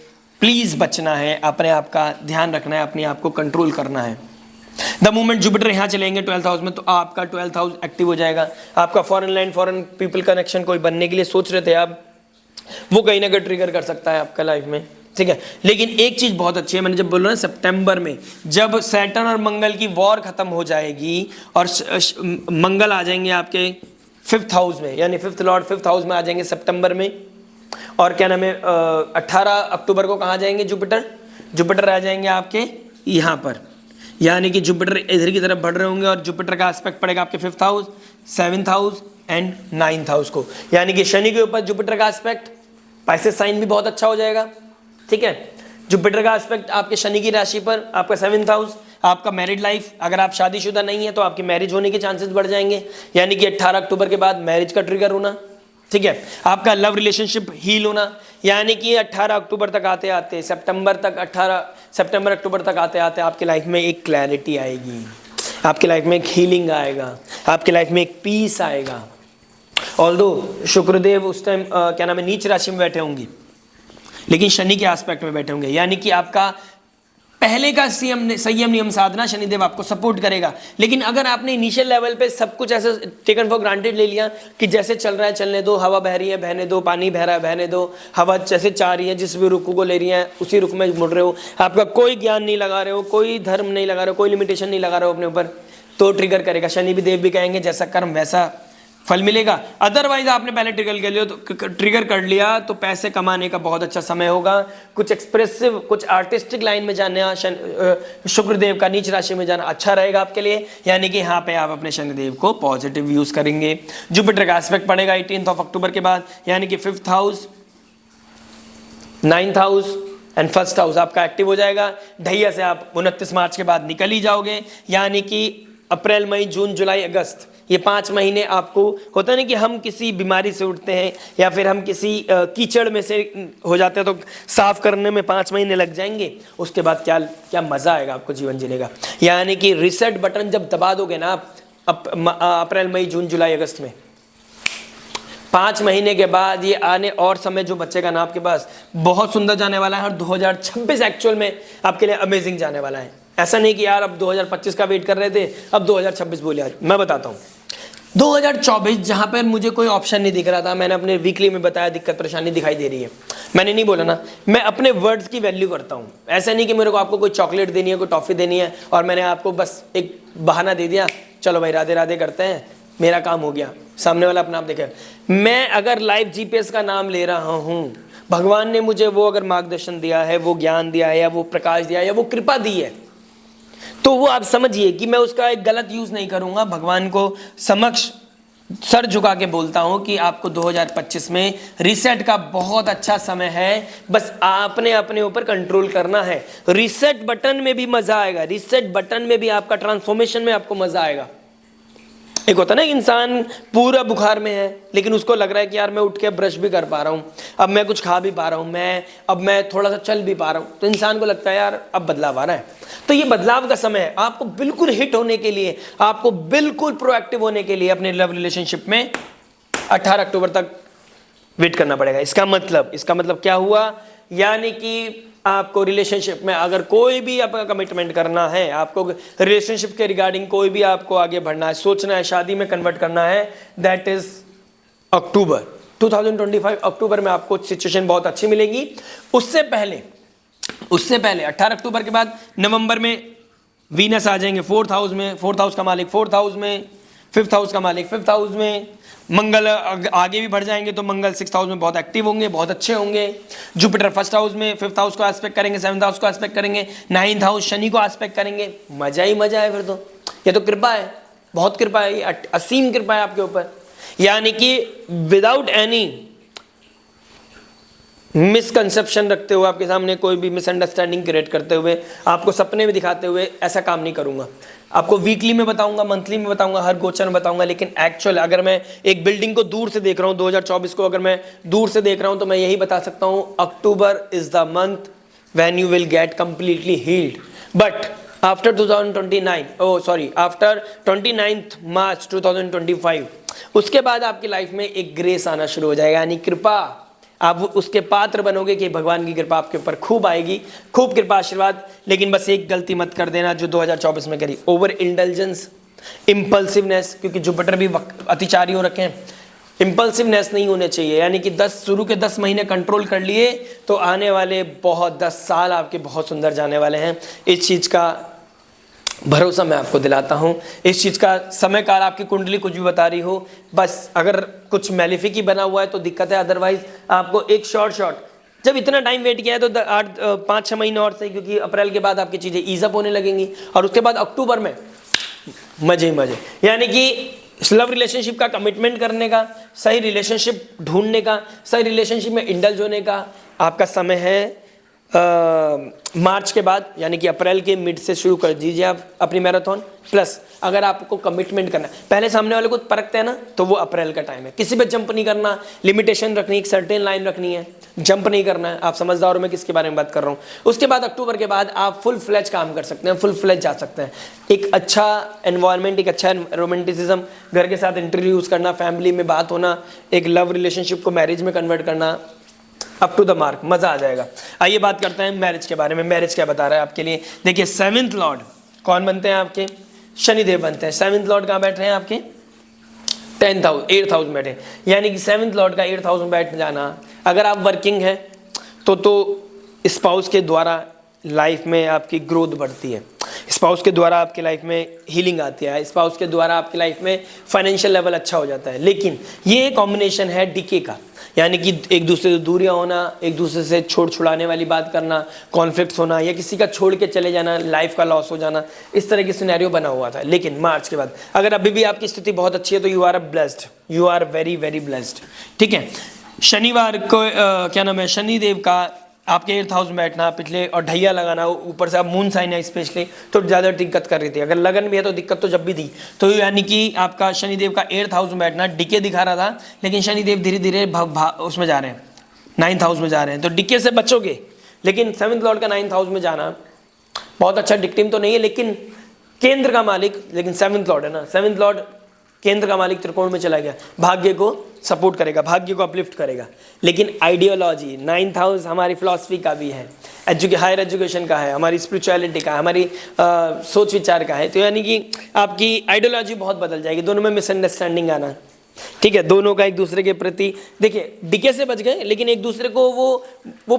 प्लीज बचना है, अपने आप का ध्यान रखना है, अपने आप को कंट्रोल करना है। द मोमेंट जुपिटर यहाँ चलेंगे 12th हाउस में तो आपका 12th हाउस एक्टिव हो जाएगा। आपका foreign land, foreign people connection कोई बनने के लिए सोच रहे थे आप, वो कहीं ना कहीं ट्रिगर कर सकता है आपका लाइफ में, ठीक है। लेकिन एक चीज बहुत अच्छी है, मैंने जब बोला ना सितंबर में जब सैटर्न और मंगल की वॉर खत्म हो जाएगी और मंगल आ जाएंगे आपके 5th हाउस में, यानी 5th लॉर्ड 5th हाउस में आ जाएंगे सितंबर में। और क्या नाम है 18 अक्टूबर को कहाँ जाएंगे जुपिटर आ जाएंगे आपके यहाँ पर, यानी कि जुपिटर इधर की तरफ बढ़ रहे होंगे और जुपिटर का एस्पेक्ट पड़ेगा आपके 5th house, 7th house and 9th house को। यानी कि शनि के ऊपर जुपिटर का एस्पेक्ट, पाइसेस साइन भी बहुत अच्छा हो जाएगा, ठीक है। जुपिटर का एस्पेक्ट आपके शनि की राशि पर, आपका 7th हाउस, आपका मैरिड लाइफ, अगर आप शादीशुदा नहीं है तो आपकी मैरिज होने के चांसेस बढ़ जाएंगे, यानी कि 18 अक्टूबर के बाद मैरिज का ट्रिगर होना, ठीक है। आपका लव रिलेशनशिप हील होना, यानी कि 18 अक्टूबर तक आते आते सितंबर अक्टूबर तक आते आते आपकी लाइफ में एक क्लैरिटी आएगी, आपकी लाइफ में एक हीलिंग आएगा, आपकी लाइफ में एक पीस आएगा। ऑल्दो शुक्रदेव उस टाइम क्या नाम है नीच राशि में बैठे होंगे, लेकिन शनि के एस्पेक्ट में बैठे होंगे, यानी कि आपका पहले का संयम नियम साधना शनिदेव आपको सपोर्ट करेगा। लेकिन अगर आपने इनिशियल लेवल पे सब कुछ ऐसे टेकन फॉर ग्रांटेड ले लिया कि जैसे चल रहा है चलने दो, हवा बह रही है बहने दो, पानी बह रहा है बहने दो, हवा जैसे चाह रही है जिस भी रुख को ले रही है उसी रुख में मुड़ रहे हो, आपका कोई ज्ञान नहीं लगा रहे हो, कोई धर्म नहीं लगा रहे हो, कोई लिमिटेशन नहीं लगा रहे हो अपने ऊपर, तो ट्रिगर करेगा। शनि भी देव भी कहेंगे जैसा कर्म वैसा फल मिलेगा। अदरवाइज आपने पहले ट्रिगर कर लिया तो पैसे कमाने का बहुत अच्छा समय होगा, कुछ एक्सप्रेसिव, कुछ आर्टिस्टिक लाइन में जाना, शुक्रदेव का नीच राशि में जाना अच्छा रहेगा आपके लिए, यानी कि यहाँ पे आप अपने शनिदेव को पॉजिटिव यूज करेंगे। जुपिटर का एस्पेक्ट पड़ेगा 18 अक्टूबर के बाद, यानी कि 5th house, 9th house and 1st house आपका एक्टिव हो जाएगा। ढैया से आप 29 मार्च के बाद निकल ही जाओगे, यानी कि अप्रैल मई जून जुलाई अगस्त ये 5 महीने आपको होता नहीं कि हम किसी बीमारी से उठते हैं या फिर हम किसी कीचड़ में से हो जाते हैं तो साफ करने में 5 महीने लग जाएंगे, उसके बाद क्या क्या मजा आएगा आपको जीवन जीने का। यानी कि रिसेट बटन जब दबा दोगे ना आप अप्रैल मई जून जुलाई अगस्त में, 5 महीने के बाद ये आने और समय जो बचेगा ना आपके पास बहुत सुंदर जाने वाला है, और 2026 एक्चुअल में आपके लिए अमेजिंग जाने वाला है। ऐसा नहीं कि यार अब 2025 का वेट कर रहे थे अब 2026 बोले। आज मैं बताता हूँ 2024 जहाँ पर मुझे कोई ऑप्शन नहीं दिख रहा था, मैंने अपने वीकली में बताया दिक्कत परेशानी दिखाई दे रही है, मैंने नहीं बोला ना, मैं अपने वर्ड्स की वैल्यू करता हूँ। ऐसा नहीं कि मेरे को आपको कोई चॉकलेट देनी है, कोई टॉफी देनी है और मैंने आपको बस एक बहाना दे दिया, चलो भाई राधे राधे करते हैं, मेरा काम हो गया, सामने वाला अपना आप देखे। मैं अगर लाइव जीपीएस का नाम ले रहा हूँ, भगवान ने मुझे वो अगर मार्गदर्शन दिया है, वो ज्ञान दिया है, या वो प्रकाश दिया है, या वो कृपा दी है, तो वो आप समझिए कि मैं उसका एक गलत यूज नहीं करूंगा, भगवान को समक्ष सर झुका के बोलता हूं कि आपको 2025 में रीसेट का बहुत अच्छा समय है, बस आपने अपने ऊपर कंट्रोल करना है। रीसेट बटन में भी मजा आएगा, रीसेट बटन में भी आपका ट्रांसफॉर्मेशन में आपको मजा आएगा। एक होता ना, इंसान पूरा बुखार में है लेकिन उसको लग रहा है कि यार मैं उठ के ब्रश भी कर पा रहा हूँ, अब मैं कुछ खा भी पा रहा हूँ, अब मैं थोड़ा सा चल भी पा रहा हूँ, तो इंसान को लगता है यार अब बदलाव आ रहा है। तो ये बदलाव का समय है, आपको बिल्कुल हिट होने के लिए, आपको बिल्कुल प्रोएक्टिव होने के लिए अपने लव रिलेशनशिप में 18 अक्टूबर तक वेट करना पड़ेगा। इसका मतलब क्या हुआ, यानी कि आपको रिलेशनशिप में अगर कोई भी आपका कमिटमेंट करना है, आपको रिलेशनशिप के रिगार्डिंग कोई भी आपको आगे बढ़ना है, सोचना है, शादी में कन्वर्ट करना है, दैट इज अक्टूबर 2025। अक्टूबर में आपको सिचुएशन बहुत अच्छी मिलेगी। उससे पहले 18 अक्टूबर के बाद नवंबर में वीनस आ जाएंगे 4th हाउस में, 4th हाउस का मालिक 4th हाउस में, 5th हाउस का मालिक 5th हाउस में, मंगल आगे भी बढ़ जाएंगे तो मंगल 6th हाउस में बहुत एक्टिव होंगे, बहुत अच्छे होंगे। जुपिटर 1st हाउस में, 5th हाउस को एस्पेक्ट करेंगे, 7th हाउस को एस्पेक्ट करेंगे, 9th हाउस शनि को एस्पेक्ट करेंगे। मजा ही मजा है फिर तो, ये तो कृपा है, बहुत कृपा है, असीम कृपा है आपके ऊपर। यानी कि विदाउट एनी मिसकंसेप्शन रखते हुए, आपके सामने कोई भी मिसअंडरस्टैंडिंग क्रिएट करते हुए, आपको सपने में दिखाते हुए ऐसा काम नहीं करूंगा। आपको वीकली में बताऊंगा, मंथली में बताऊंगा, हर गोचर में बताऊंगा, लेकिन एक्चुअल अगर मैं एक बिल्डिंग को दूर से देख रहा हूं, 2024 को अगर मैं दूर से देख रहा हूं, तो मैं यही बता सकता हूं October is the month when you will get completely healed. But after 2029 after 29th March 2025 उसके बाद आपकी लाइफ में एक ग्रेस आना शुरू हो जाएगा, यानी कृपा। आप उसके पात्र बनोगे कि भगवान की कृपा आपके ऊपर खूब आएगी, खूब कृपा आशीर्वाद। लेकिन बस एक गलती मत कर देना जो 2024 में करी, ओवर इंटेलिजेंस, इम्पल्सिवनेस, क्योंकि जुपिटर भी अतिचारी हो रखे हैं। इम्पल्सिवनेस नहीं होने चाहिए, यानी कि शुरू के 10 महीने कंट्रोल कर लिए तो आने वाले 10 साल आपके बहुत सुंदर जाने वाले हैं। इस चीज़ का भरोसा मैं आपको दिलाता हूं, इस चीज़ का समय काल आपकी कुंडली कुछ भी बता रही हो, बस अगर कुछ मैलिफिक ही बना हुआ है तो दिक्कत है, अदरवाइज आपको एक शॉर्ट जब इतना टाइम वेट किया है तो 5-6 महीने और सही, क्योंकि अप्रैल के बाद आपकी चीज़ें ईज अप होने लगेंगी और उसके बाद अक्टूबर में मजे ही मजे। यानी कि लव रिलेशनशिप का कमिटमेंट करने का, सही रिलेशनशिप ढूंढने का, सही रिलेशनशिप में इंडल्ज होने का आपका समय है मार्च के बाद, यानी कि अप्रैल के मिड से शुरू कर दीजिए आप अपनी मैराथन। प्लस अगर आपको कमिटमेंट करना है, पहले सामने वाले को परखते हैं ना, तो वो अप्रैल का टाइम है। किसी पे जंप नहीं करना, लिमिटेशन रखनी, एक सर्टेन लाइन रखनी है, जंप नहीं करना है। आप समझदार हो मैं किसके बारे में बात कर रहा हूँ। उसके बाद अक्टूबर के बाद आप फुल फ्लेज काम कर सकते हैं, फुल फ्लेज जा सकते हैं। एक अच्छा एनवायरनमेंट, एक अच्छा रोमांटिसिज्म, घर के साथ इंट्रोड्यूस करना, फैमिली में बात होना, एक लव रिलेशनशिप को मैरिज में कन्वर्ट करना, अप टू द मार्क, मजा आ जाएगा। आइए बात करते हैं मैरिज के बारे में। मैरिज क्या बता रहा है आपके लिए, देखिए 7th लॉर्ड कौन बनते हैं आपके, शनिदेव बनते हैं। 7th लॉर्ड कहाँ बैठ रहे हैं आपके, 8th हाउस में बैठे, यानी कि 7th लॉर्ड का 8th हाउस में बैठ जाना। अगर आप वर्किंग हैं तो स्पाउस के द्वारा लाइफ में आपकी ग्रोथ बढ़ती है, स्पाउस के द्वारा आपकी लाइफ में हीलिंग आती है, स्पाउस के द्वारा आपकी लाइफ में फाइनेंशियल लेवल अच्छा हो जाता है। लेकिन ये कॉम्बिनेशन है डीके का, यानी कि एक दूसरे से दूरियां होना, एक दूसरे से छुड़ाने वाली बात करना, कॉन्फ्लिक्ट्स होना, या किसी का छोड़ के चले जाना, लाइफ का लॉस हो जाना, इस तरह की सिनेरियो बना हुआ था। लेकिन मार्च के बाद अगर अभी भी आपकी स्थिति बहुत अच्छी है तो you are blessed, you are very very blessed. ठीक है, शनिवार को क्या नाम है, शनिदेव का आपके 8th हाउस में बैठना, पिछले और ढैया लगाना, ऊपर से आप मून साइन है स्पेशली, तो ज़्यादा दिक्कत कर रही थी। अगर लगन भी है तो दिक्कत तो जब भी थी। तो यानी कि आपका शनिदेव का 8th हाउस में बैठना डिके दिखा रहा था, लेकिन शनिदेव धीरे धीरे उसमें जा रहे हैं, 9th हाउस में जा रहे हैं, तो डिके से बचोगे। लेकिन 7th लॉर्ड का 9th हाउस में जाना बहुत अच्छा डिक्टिम तो नहीं है, लेकिन केंद्र का मालिक, लेकिन 7th लॉर्ड है ना, 7th लॉर्ड केंद्र का मालिक त्रिकोण में चला गया, भाग्य को सपोर्ट करेगा, भाग्य को अपलिफ्ट करेगा। लेकिन आइडियोलॉजी 9th हाउस हमारी फिलॉसफी का भी है, हायर एजुकेशन का है, हमारी स्पिरिचुअलिटी का है, हमारी सोच विचार का है। तो यानी कि आपकी आइडियोलॉजी बहुत बदल जाएगी, दोनों में मिसअंडरस्टैंडिंग आना। ठीक है, दोनों का एक दूसरे के प्रति, देखिए डिके से बच गए, लेकिन एक दूसरे को वो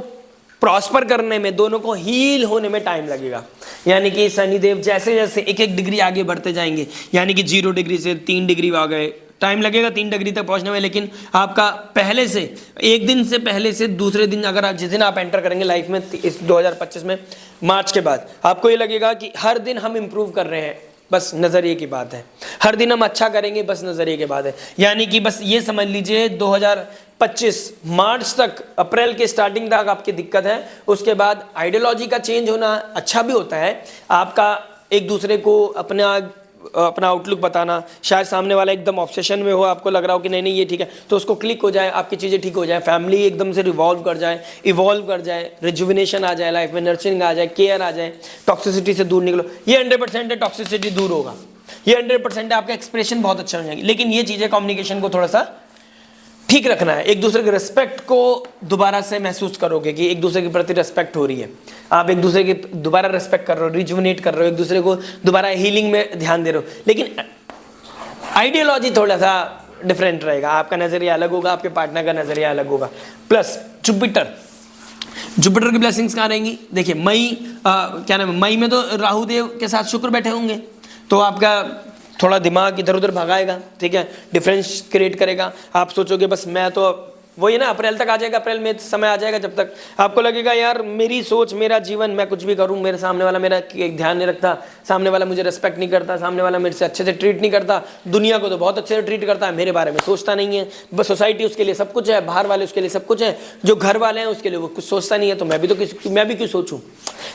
प्रॉस्पर करने में, दोनों को हील होने में टाइम लगेगा। यानी कि शनिदेव जैसे जैसे एक डिग्री आगे बढ़ते जाएंगे, यानी कि 0 डिग्री से 3 डिग्री आ गए, टाइम लगेगा 3 डिग्री तक पहुंचने में। लेकिन आपका पहले से, एक दिन से पहले से दूसरे दिन, अगर आप जिस दिन आप एंटर करेंगे लाइफ में इस 2025 में मार्च के बाद, आपको ये लगेगा कि हर दिन हम इम्प्रूव कर रहे हैं, बस नज़रिए की बात है। हर दिन हम अच्छा करेंगे, बस नज़रिए की बात है। यानी कि बस ये समझ लीजिए 2025 मार्च तक, अप्रैल के स्टार्टिंग तक आपकी दिक्कत है। उसके बाद आइडियोलॉजी का चेंज होना अच्छा भी होता है, आपका एक दूसरे को अपना आउटलुक बताना। शायद सामने वाला एकदम ऑब्सेशन में हो, आपको लग रहा हो कि नहीं नहीं ये ठीक है, तो उसको क्लिक हो जाए, आपकी चीज़ें ठीक हो जाए, फैमिली एकदम से इवॉल्व कर जाए, रिजुविनेशन आ जाए लाइफ में, नर्चरिंग आ जाए, केयर आ जाए, टॉक्सिसिटी से दूर निकलो। ये 100% है, टॉक्सिसिटी दूर होगा, ये 100% है। आपका एक्सप्रेशन बहुत अच्छा हो जाएगी। लेकिन ये चीज़ें कम्युनिकेशन को थोड़ा सा ठीक रखना है। एक दूसरे के रिस्पेक्ट को दोबारा से महसूस करोगे कि एक दूसरे के प्रति रिस्पेक्ट हो रही है, आप एक दूसरे की दोबारा रिस्पेक्ट कर रहे हो, रिजुविनेट कर रहे हो, एक दूसरे को दोबारा हीलिंग में ध्यान दे रहे हो। लेकिन आइडियोलॉजी थोड़ा सा डिफरेंट रहेगा, आपका नजरिया अलग होगा, आपके पार्टनर का नजरिया अलग होगा। प्लस जुपिटर की ब्लेसिंग्स कहाँ रहेंगी? देखिए मई में तो राहु देव के साथ शुक्र बैठे होंगे, तो आपका थोड़ा दिमाग इधर उधर भगाएगा, ठीक है, डिफरेंस क्रिएट करेगा। आप सोचोगे बस मैं तो वही ना, अप्रैल तक आ जाएगा, अप्रैल में समय आ जाएगा जब तक आपको लगेगा यार मेरी सोच, मेरा जीवन, मैं कुछ भी करूं, मेरे सामने वाला मेरा ध्यान नहीं रखता, सामने वाला मुझे रिस्पेक्ट नहीं करता, सामने वाला मेरे से अच्छे से ट्रीट नहीं करता, दुनिया को तो बहुत अच्छे से ट्रीट करता है, मेरे बारे में सोचता नहीं है। बस सोसाइटी उसके लिए सब कुछ है, बाहर वाले उसके लिए सब कुछ है, जो घर वाले हैं उसके लिए वो कुछ सोचता नहीं है, तो मैं भी क्यों सोचूं।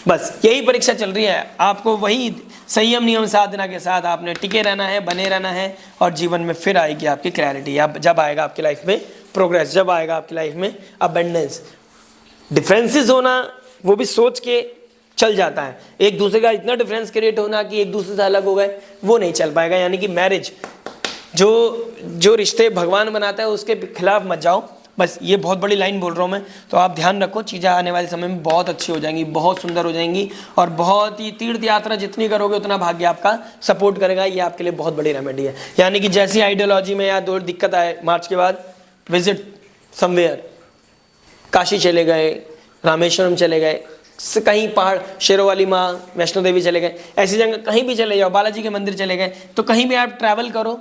बस यही परीक्षा चल रही है। आपको वही संयम नियम साधना के साथ आपने टिके रहना है, बने रहना है, और जीवन में फिर आएगी आपकी क्लैरिटी। जब आएगा आपकी लाइफ में प्रोग्रेस, जब आएगा आपकी लाइफ में अबंडेंस। डिफरेंसेस होना वो भी सोच के चल जाता है, एक दूसरे का इतना डिफरेंस क्रिएट होना कि एक दूसरे से अलग हो गए, वो नहीं चल पाएगा। यानी कि मैरिज, जो रिश्ते भगवान बनाता है उसके खिलाफ मत जाओ। बस ये बहुत बड़ी लाइन बोल रहा हूँ मैं, तो आप ध्यान रखो, चीज़ें आने वाले समय में बहुत अच्छी हो जाएंगी, बहुत सुंदर हो जाएंगी, और बहुत ही तीर्थ यात्रा जितनी करोगे उतना भाग्य आपका सपोर्ट करेगा। ये आपके लिए बहुत बड़ी रेमेडी है। यानी कि जैसी आइडियोलॉजी में या दो दिक्कत आए, मार्च के बाद विजिट समवेयर, काशी चले गए, रामेश्वरम चले गए, कहीं पहाड़, शेरों वाली माँ, वैष्णो देवी चले गए, ऐसी जगह कहीं भी चले जाओ, बालाजी के मंदिर चले गए, तो कहीं भी आप ट्रैवल करो,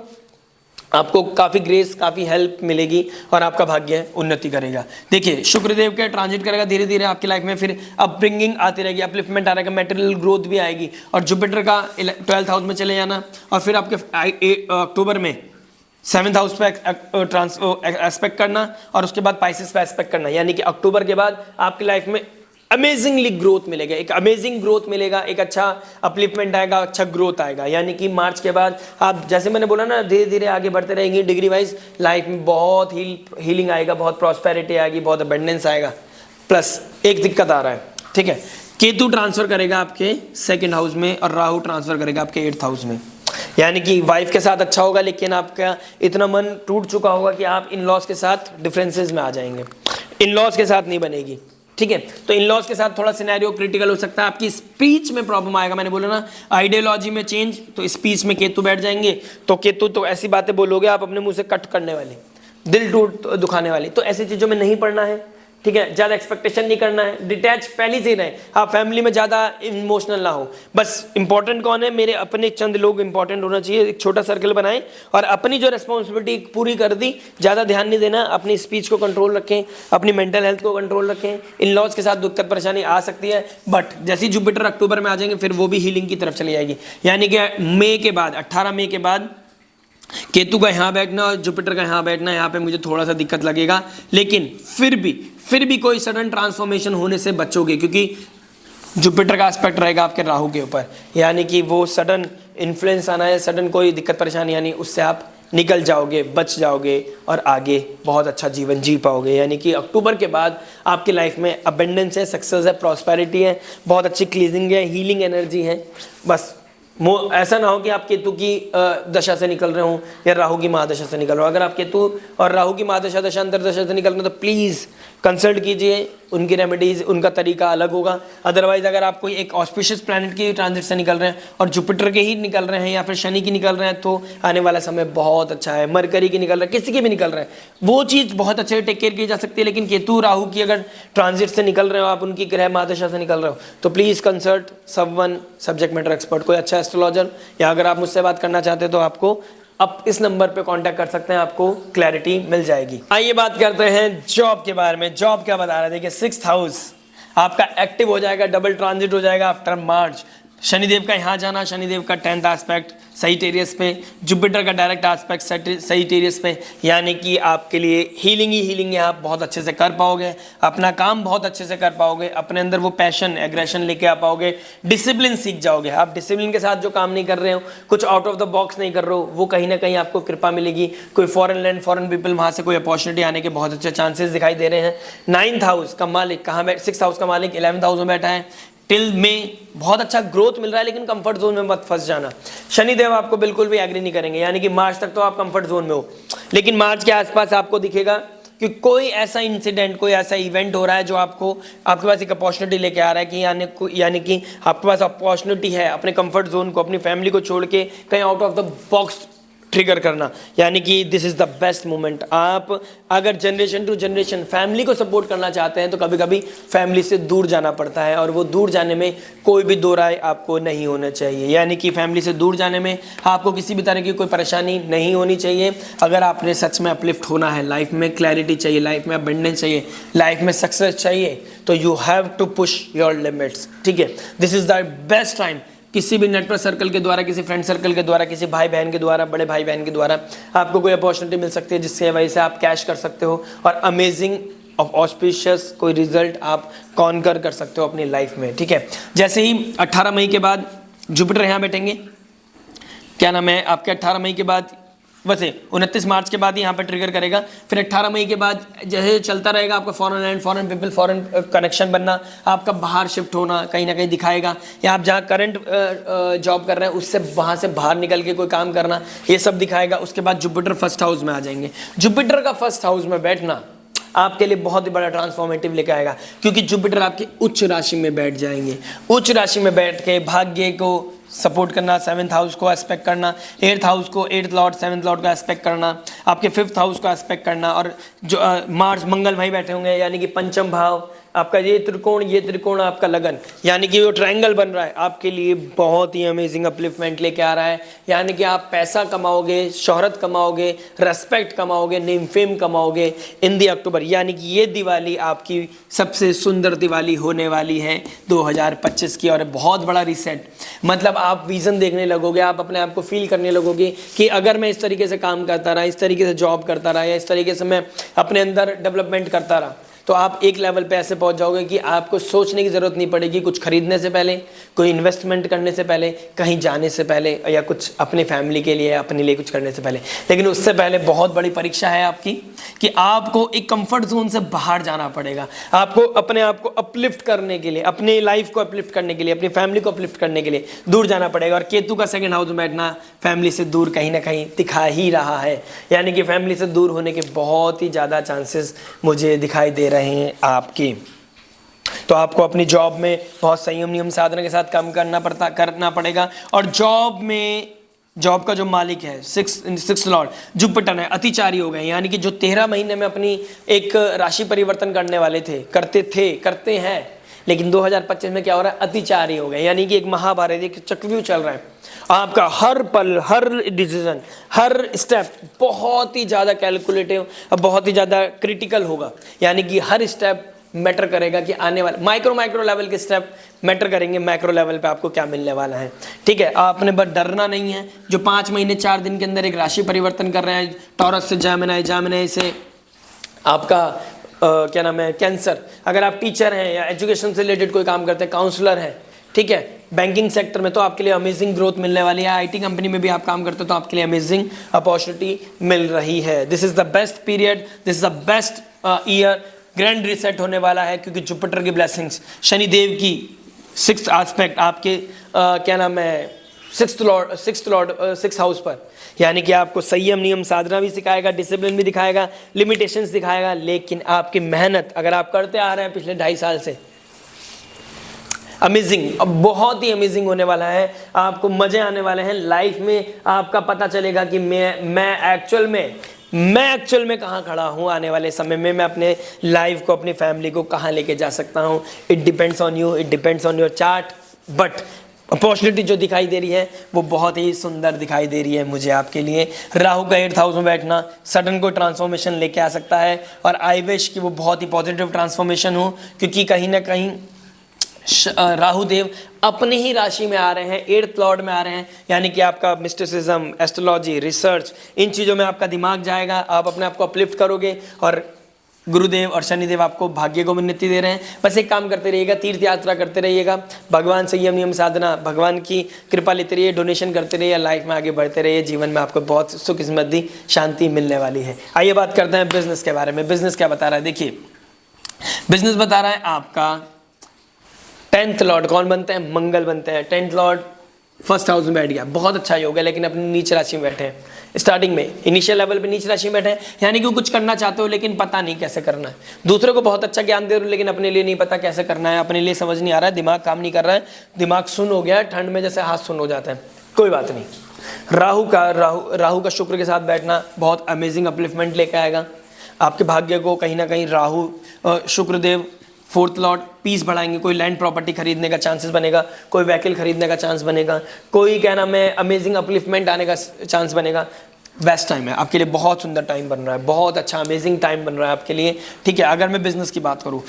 आपको काफ़ी ग्रेस, काफ़ी हेल्प मिलेगी, और आपका भाग्य उन्नति करेगा। देखिए शुक्रदेव के ट्रांजिट करेगा, धीरे धीरे आपकी लाइफ में फिर अपब्रिंगिंग आती रहेगी, अपलिफ्टमेंट आ रहेगा, मेटेरियल ग्रोथ भी आएगी। और जुपिटर का 12th हाउस में चले जाना, और फिर आपके अक्टूबर में 7th हाउस पे एस्पेक्ट करना, और उसके बाद पाइसेस पे एस्पेक्ट करना। यानी कि अक्टूबर के बाद आपकी लाइफ में अमेजिंगली ग्रोथ मिलेगा, एक अमेजिंग ग्रोथ मिलेगा, एक अच्छा अपलिफ्टमेंट आएगा, अच्छा ग्रोथ आएगा। यानी कि मार्च के बाद आप, जैसे मैंने बोला ना, धीरे धीरे आगे बढ़ते रहेंगे डिग्री वाइज, लाइफ में बहुत हीलिंग आएगा, बहुत प्रॉस्पेरिटी आएगी, बहुत अबंडेंस आएगा। प्लस एक दिक्कत आ रहा है, ठीक है, केतु ट्रांसफर करेगा आपके 2nd हाउस में, और राहु ट्रांसफर करेगा आपके 8th हाउस में। यानी कि वाइफ के साथ अच्छा होगा, लेकिन आपका इतना मन टूट चुका होगा कि आप इन लॉज के साथ डिफरेंसेस में आ जाएंगे, इन लॉज के साथ नहीं बनेगी, ठीक है। तो इन लॉज के साथ थोड़ा सिनेरियो क्रिटिकल हो सकता है, आपकी स्पीच में प्रॉब्लम आएगा। मैंने बोला ना आइडियोलॉजी में चेंज, तो स्पीच में केतु बैठ जाएंगे, तो केतु तो ऐसी बातें बोलोगे आप अपने मुंह से कट करने वाली, दिल टूट दुखाने वाली, तो ऐसी चीज़ों में नहीं पड़ना है, ठीक है। ज़्यादा एक्सपेक्टेशन नहीं करना है, डिटैच पहले से ही रहे आप, फैमिली में ज़्यादा इमोशनल ना हो। बस इंपॉर्टेंट कौन है, मेरे अपने चंद लोग इंपॉर्टेंट होना चाहिए, एक छोटा सर्कल बनाएं, और अपनी जो रिस्पॉन्सिबिलिटी पूरी कर दी, ज़्यादा ध्यान नहीं देना, अपनी स्पीच को कंट्रोल रखें, अपनी मेंटल हेल्थ को कंट्रोल रखें। इन लॉज के साथ दिक्कत परेशानी आ सकती है, बट जैसे जुपिटर अक्टूबर में आ जाएंगे, फिर वो भी हीलिंग की तरफ चली जाएगी। यानी कि मई के बाद, 18 मई के बाद केतु का यहाँ बैठना और जुपिटर का यहाँ बैठना, यहाँ पे मुझे थोड़ा सा दिक्कत लगेगा, लेकिन फिर भी कोई सडन ट्रांसफॉर्मेशन होने से बचोगे, क्योंकि जुपिटर का एस्पेक्ट रहेगा आपके राहु के ऊपर। यानी कि वो सडन इन्फ्लुएंस आना है, सडन कोई दिक्कत परेशानी आनी, उससे आप निकल जाओगे, बच जाओगे, और आगे बहुत अच्छा जीवन जी पाओगे। यानी कि अक्टूबर के बाद आपकी लाइफ में अबंडेंस है, सक्सेस है, प्रॉस्पेरिटी है, बहुत अच्छी क्लीजिंग है, हीलिंग एनर्जी है। बस ऐसा ना हो कि आप केतु की दशा से निकल रहे हो या राहु की महादशा से निकल रहे हो। अगर आप केतु और राहु की महादशा दशा अंतरदशा से निकल रहे हो तो प्लीज़ कंसल्ट कीजिए, उनकी रेमेडीज, उनका तरीका अलग होगा। अदरवाइज अगर आप कोई एक ऑस्पिशियस प्लैनेट की ट्रांजिट से निकल रहे हैं और जुपिटर के ही निकल रहे हैं या फिर शनि की निकल रहे हैं, तो आने वाला समय बहुत अच्छा है। मरकरी की निकल रहे हैं, किसी के भी निकल रहे हैं, वो चीज़ बहुत अच्छे से टेक केयर की जा सकती है। लेकिन केतु राहु की अगर ट्रांजिट से निकल रहे हो, आप उनकी ग्रह महादशा से निकल रहे हो, तो please consult someone subject matter expert, कोई अच्छा एस्ट्रोलॉजर, या अगर आप मुझसे बात करना चाहते हैं तो आपको अब इस नंबर पे कांटेक्ट कर सकते हैं, आपको क्लैरिटी मिल जाएगी। आइए बात करते हैं जॉब के बारे में। जॉब क्या बता रहा है, देखिए 6th हाउस आपका एक्टिव हो जाएगा, डबल ट्रांजिट हो जाएगा आफ्टर मार्च। शनिदेव का यहाँ जाना, शनिदेव का 10th एस्पेक्ट सजिटेरियस पे, जुपिटर का डायरेक्ट एस्पेक्ट सजिटेरियस पे, यानी कि आपके लिए हीलिंग ही हीलिंग है। आप बहुत अच्छे से कर पाओगे, अपना काम बहुत अच्छे से कर पाओगे, अपने अंदर वो पैशन एग्रेशन लेके आ पाओगे, डिसिप्लिन सीख जाओगे। आप डिसिप्लिन के साथ जो काम नहीं कर रहे हो, कुछ आउट ऑफ द बॉक्स नहीं कर रहे हो, वो कहीं ना कहीं आपको कृपा मिलेगी। कोई फॉरेन लैंड, फॉरेन पीपल, वहाँ से कोई अपॉर्चुनिटी आने के बहुत अच्छे चांसेस दिखाई दे रहे हैं। 9th हाउस का मालिक कहाँ बैठ, 6th हाउस का मालिक 11th हाउस में बैठा है। टिल में बहुत अच्छा ग्रोथ मिल रहा है, लेकिन कंफर्ट जोन में मत फंस जाना। शनिदेव आपको बिल्कुल भी एग्री नहीं करेंगे, यानी कि मार्च तक तो आप कंफर्ट जोन में हो, लेकिन मार्च के आसपास आपको दिखेगा कि कोई ऐसा इंसिडेंट, कोई ऐसा इवेंट हो रहा है जो आपको, आपके पास एक अपॉर्चुनिटी लेके आ रहा है कि यानी कि आपके पास अपॉर्चुनिटी है अपने कंफर्ट जोन को, अपनी फैमिली को छोड़ के कहीं out of the box trigger करना, यानी कि this is the best moment. आप अगर जनरेशन टू जनरेशन फैमिली को सपोर्ट करना चाहते हैं तो कभी कभी फैमिली से दूर जाना पड़ता है, और वो दूर जाने में कोई भी दो राय आपको नहीं होना चाहिए। यानी कि फैमिली से दूर जाने में आपको किसी भी तरह की कोई परेशानी नहीं होनी चाहिए। अगर आपने सच में अपलिफ्ट होना है, लाइफ में क्लैरिटी चाहिए, लाइफ में अबंडेंस चाहिए, लाइफ में सक्सेस चाहिए, तो you have to push your limits. ठीक है, this is the best time. किसी भी नेटवर्क सर्कल के द्वारा, किसी फ्रेंड सर्कल के द्वारा, किसी भाई बहन के द्वारा, बड़े भाई बहन के द्वारा आपको कोई अपॉर्चुनिटी मिल सकती है जिससे वजह से आप कैश कर सकते हो और अमेजिंग ऑफ ऑस्पिशियस कोई रिजल्ट आप कॉन्कर कर सकते हो अपनी लाइफ में। ठीक है, जैसे ही 18 मई के बाद जुपिटर यहाँ बैठेंगे, क्या नाम है आपके, 18 मई के बाद वैसे 29 मार्च के बाद यहाँ पर ट्रिगर करेगा, फिर 18 मई के बाद जैसे चलता रहेगा आपका foreign land, foreign people, foreign connection बनना, आपका बाहर शिफ्ट होना कहीं ना कहीं दिखाएगा, या आप जहाँ करंट जॉब कर रहे हैं उससे वहाँ से बाहर निकल के कोई काम करना, ये सब दिखाएगा। उसके बाद जुपिटर फर्स्ट हाउस में आ जाएंगे। जुपिटर का फर्स्ट हाउस में बैठना आपके लिए बहुत ही बड़ा ट्रांसफॉर्मेटिव लेके आएगा, क्योंकि जुपिटर आपकी उच्च राशि में बैठ जाएंगे। उच्च राशि में बैठ के भाग्य को सपोर्ट करना, 7th हाउस को एस्पेक्ट करना, 8th हाउस को, 8th लॉर्ड 7th लॉर्ड को एस्पेक्ट करना, आपके 5th हाउस को एस्पेक्ट करना, और जो मार्स मंगल भाई बैठे होंगे, यानी कि पंचम भाव आपका, ये त्रिकोण आपका लगन, यानी कि वो ट्रायंगल बन रहा है, आपके लिए बहुत ही अमेजिंग अपलिफ्टमेंट लेके आ रहा है। यानी कि आप पैसा कमाओगे, शोहरत कमाओगे, रेस्पेक्ट कमाओगे, नेम फेम कमाओगे इन दी अक्टूबर। यानी कि ये दिवाली आपकी सबसे सुंदर दिवाली होने वाली है 2025 की, और बहुत बड़ा रीसेट। मतलब आप विजन देखने लगोगे, आप अपने आप को फील करने लगोगे कि अगर मैं इस तरीके से काम करता रहा, इस तरीके से जॉब करता रहा, या इस तरीके से मैं अपने अंदर डेवलपमेंट करता रहा, तो आप एक लेवल पे ऐसे पहुंच जाओगे कि आपको सोचने की ज़रूरत नहीं पड़ेगी, कुछ खरीदने से पहले, कोई इन्वेस्टमेंट करने से पहले, कहीं जाने से पहले, या कुछ अपनी फैमिली के लिए, अपने लिए कुछ करने से पहले। लेकिन उससे पहले बहुत बड़ी परीक्षा है आपकी कि आपको एक कंफर्ट जोन से बाहर जाना पड़ेगा। आपको अपने आप को अपलिफ्ट करने के लिए, अपनी लाइफ को अपलिफ्ट करने के लिए, अपनी फैमिली को अपलिफ्ट करने के लिए दूर जाना पड़ेगा। और केतु का 2nd हाउस में बैठना फैमिली से दूर कहीं ना कहीं दिखा ही रहा है, यानी कि फैमिली से दूर होने के बहुत ही ज़्यादा चांसेस मुझे दिखाई दे रहे हैं आपकी। तो आपको अपनी जॉब में बहुत संयम नियम साधना के साथ काम करना पड़ेगा। और जॉब में, जॉब का जो मालिक है 6th लॉर्ड जुपिटर है, अतिचारी हो गए, यानी कि जो 13 महीने में अपनी एक राशि परिवर्तन करने वाले थे, करते हैं, लेकिन 2025 में क्या हो रहा है, अतिचारी हो गए। यानी कि एक महाभारत, एक चक्रव्यूह चल रहा है। आपका हर पल, हर डिसीजन, हर स्टेप बहुत ही ज़्यादा कैलकुलेटिव, बहुत ही ज़्यादा क्रिटिकल होगा। यानी कि हर स्टेप मैटर करेगा कि आने वाले माइक्रो लेवल के स्टेप मैटर करेंगे मैक्रो लेवल पे आपको क्या मिलने वाला है। ठीक है, आपने बस डरना नहीं है। जो 5 महीने 4 दिन के अंदर एक राशि परिवर्तन कर रहे हैं, टॉरस से जेमिनी से आपका क्या नाम है, कैंसर। अगर आप टीचर हैं या एजुकेशन से रिलेटेड कोई काम करते हैं, काउंसलर हैं, ठीक है, बैंकिंग सेक्टर में, तो आपके लिए अमेजिंग ग्रोथ मिलने वाली है। आईटी कंपनी में भी आप काम करते हो तो आपके लिए अमेजिंग अपॉर्चुनिटी मिल रही है। This is the best period, this is the best year. Grand reset होने वाला है, क्योंकि जुपिटर की ब्लेसिंग्स, शनिदेव की 6th एस्पेक्ट आपके क्या नाम है, 6th हाउस पर, यानी कि आपको संयम नियम साधना भी सिखाएगा, डिसिप्लिन भी दिखाएगा, लिमिटेशंस दिखाएगा। लेकिन आपकी मेहनत अगर आप करते आ रहे हैं पिछले 2.5 साल से, अमेजिंग, अब बहुत ही अमेजिंग होने वाला है। आपको मजे आने वाले हैं लाइफ में। आपका पता चलेगा कि मैं एक्चुअल में कहाँ खड़ा हूँ। आने वाले समय में मैं अपने लाइफ को, अपनी फैमिली को कहाँ लेके जा सकता हूँ। It depends on you, it depends on your chart, but opportunity जो दिखाई दे रही है वो बहुत ही सुंदर दिखाई दे रही है मुझे आपके लिए। राहु का 8th हाउस में बैठना सडन कोई ट्रांसफॉर्मेशन लेके आ सकता है, और आई विश कि वो बहुत ही पॉजिटिव ट्रांसफॉर्मेशन हो, क्योंकि कहीं ना कहीं राहु देव अपनी ही राशि में आ रहे हैं, 8th लॉर्ड में आ रहे हैं, यानी कि आपका मिस्टिसिज्म, एस्ट्रोलॉजी, रिसर्च, इन चीज़ों में आपका दिमाग जाएगा, आप अपने आप को अपलिफ्ट करोगे। और गुरुदेव और शनिदेव आपको भाग्य को उन्नति दे रहे हैं। बस एक काम करते रहिएगा, तीर्थ यात्रा करते रहिएगा, भगवान संयम नियम साधना, भगवान की कृपा लेते रहिए, डोनेशन करते रहिए, लाइफ में आगे बढ़ते रहिए, जीवन में आपको बहुत सुख समृद्धि शांति मिलने वाली है। आइए बात करते हैं बिजनेस के बारे में। बिजनेस क्या बता रहा है, देखिए बिजनेस बता रहा है आपका 10th लॉर्ड कौन बनते हैं, मंगल बनते हैं। 10th लॉर्ड फर्स्ट हाउस में बैठ गया, बहुत अच्छा योग है, लेकिन अपनी नीच राशि में बैठे हैं। स्टार्टिंग में इनिशियल लेवल पे नीच राशि में बैठे हैं, यानी कि कुछ करना चाहते हो लेकिन पता नहीं कैसे करना है। दूसरे को बहुत अच्छा ज्ञान दे रहे हो लेकिन अपने लिए नहीं पता कैसे करना है, अपने लिए समझ नहीं आ रहा है, दिमाग काम नहीं कर रहा है, दिमाग सुन हो गया है, ठंड में जैसे हाथ सुन हो जाता है। कोई बात नहीं, राहु का शुक्र के साथ बैठना बहुत अमेजिंग अपलिफ्टमेंट लेकर आएगा आपके भाग्य को। कहीं ना कहीं Rahu Shukradev 4th Lord piece बढ़ाएंगे, कोई लैंड प्रॉपर्टी खरीदने का चांसेस बनेगा, कोई व्हीकल खरीदने का चांस बनेगा, कोई क्या नाम है अमेजिंग अपलिफ्टमेंट आने का चांस बनेगा। बेस्ट टाइम है आपके लिए, बहुत सुंदर टाइम बन रहा है, बहुत अच्छा अमेजिंग टाइम बन रहा है आपके लिए। ठीक है, अगर मैं बिजनेस की बात करूँ,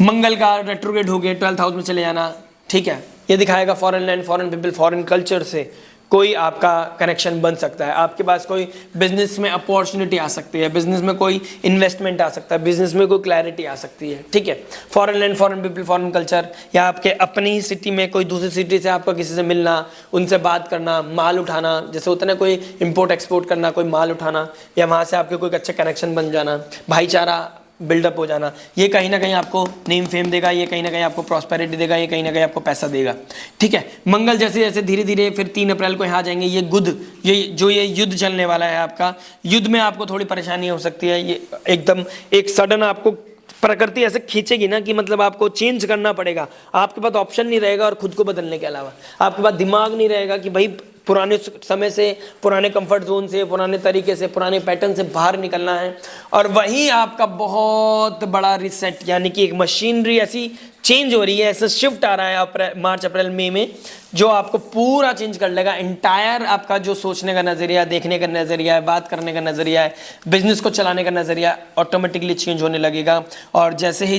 मंगल का रेट्रोग्रेड हो गया, 12th हाउस में चले जाना, ठीक है, ये दिखाएगा foreign land, foreign people, foreign culture से कोई आपका कनेक्शन बन सकता है, आपके पास कोई बिजनेस में अपॉर्चुनिटी आ सकती है, बिजनेस में कोई इन्वेस्टमेंट आ सकता है, बिजनेस में कोई क्लैरिटी आ सकती है। ठीक है, foreign land, foreign people, foreign culture, या आपके अपनी ही सिटी में कोई दूसरी सिटी से आपका किसी से मिलना, उनसे बात करना, माल उठाना, जैसे होता है ना कोई इंपोर्ट एक्सपोर्ट करना, कोई माल उठाना, या वहाँ से आपके कोई अच्छे कनेक्शन बन जाना, भाईचारा बिल्डअप हो जाना, ये कहीं ना कहीं आपको नेम फेम देगा, ये कहीं ना कहीं आपको प्रॉस्पेरिटी देगा, ये कहीं ना कहीं आपको पैसा देगा। ठीक है, मंगल जैसे जैसे धीरे धीरे फिर 3 अप्रैल को यहाँ आ जाएंगे, ये युद्ध चलने वाला है आपका, युद्ध में आपको थोड़ी परेशानी हो सकती है, ये एकदम एक सडन आपको प्रकृति ऐसे खींचेगी ना कि मतलब आपको चेंज करना पड़ेगा, आपके पास ऑप्शन नहीं रहेगा और खुद को बदलने के अलावा आपके पास दिमाग नहीं रहेगा कि भाई पुराने समय से, पुराने कंफर्ट जोन से, पुराने तरीके से, पुराने पैटर्न से बाहर निकलना है। और वही आपका बहुत बड़ा रिसेट, यानी कि एक मशीनरी ऐसी चेंज हो रही है, ऐसा शिफ्ट आ रहा है मार्च अप्रैल मई में, जो आपको पूरा चेंज कर लेगा। इंटायर आपका जो सोचने का नज़रिया, देखने का नज़रिया है, बात करने का नज़रिया है, बिजनेस को चलाने का नज़रिया ऑटोमेटिकली चेंज होने लगेगा। और जैसे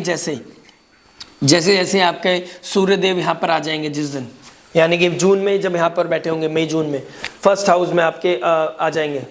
जैसे आपके सूर्यदेव यहाँ पर आ जाएंगे जिस दिन, यानी कि जून में जब यहाँ पर बैठे होंगे, मई जून में फर्स्ट हाउस में आपके आ जाएंगे,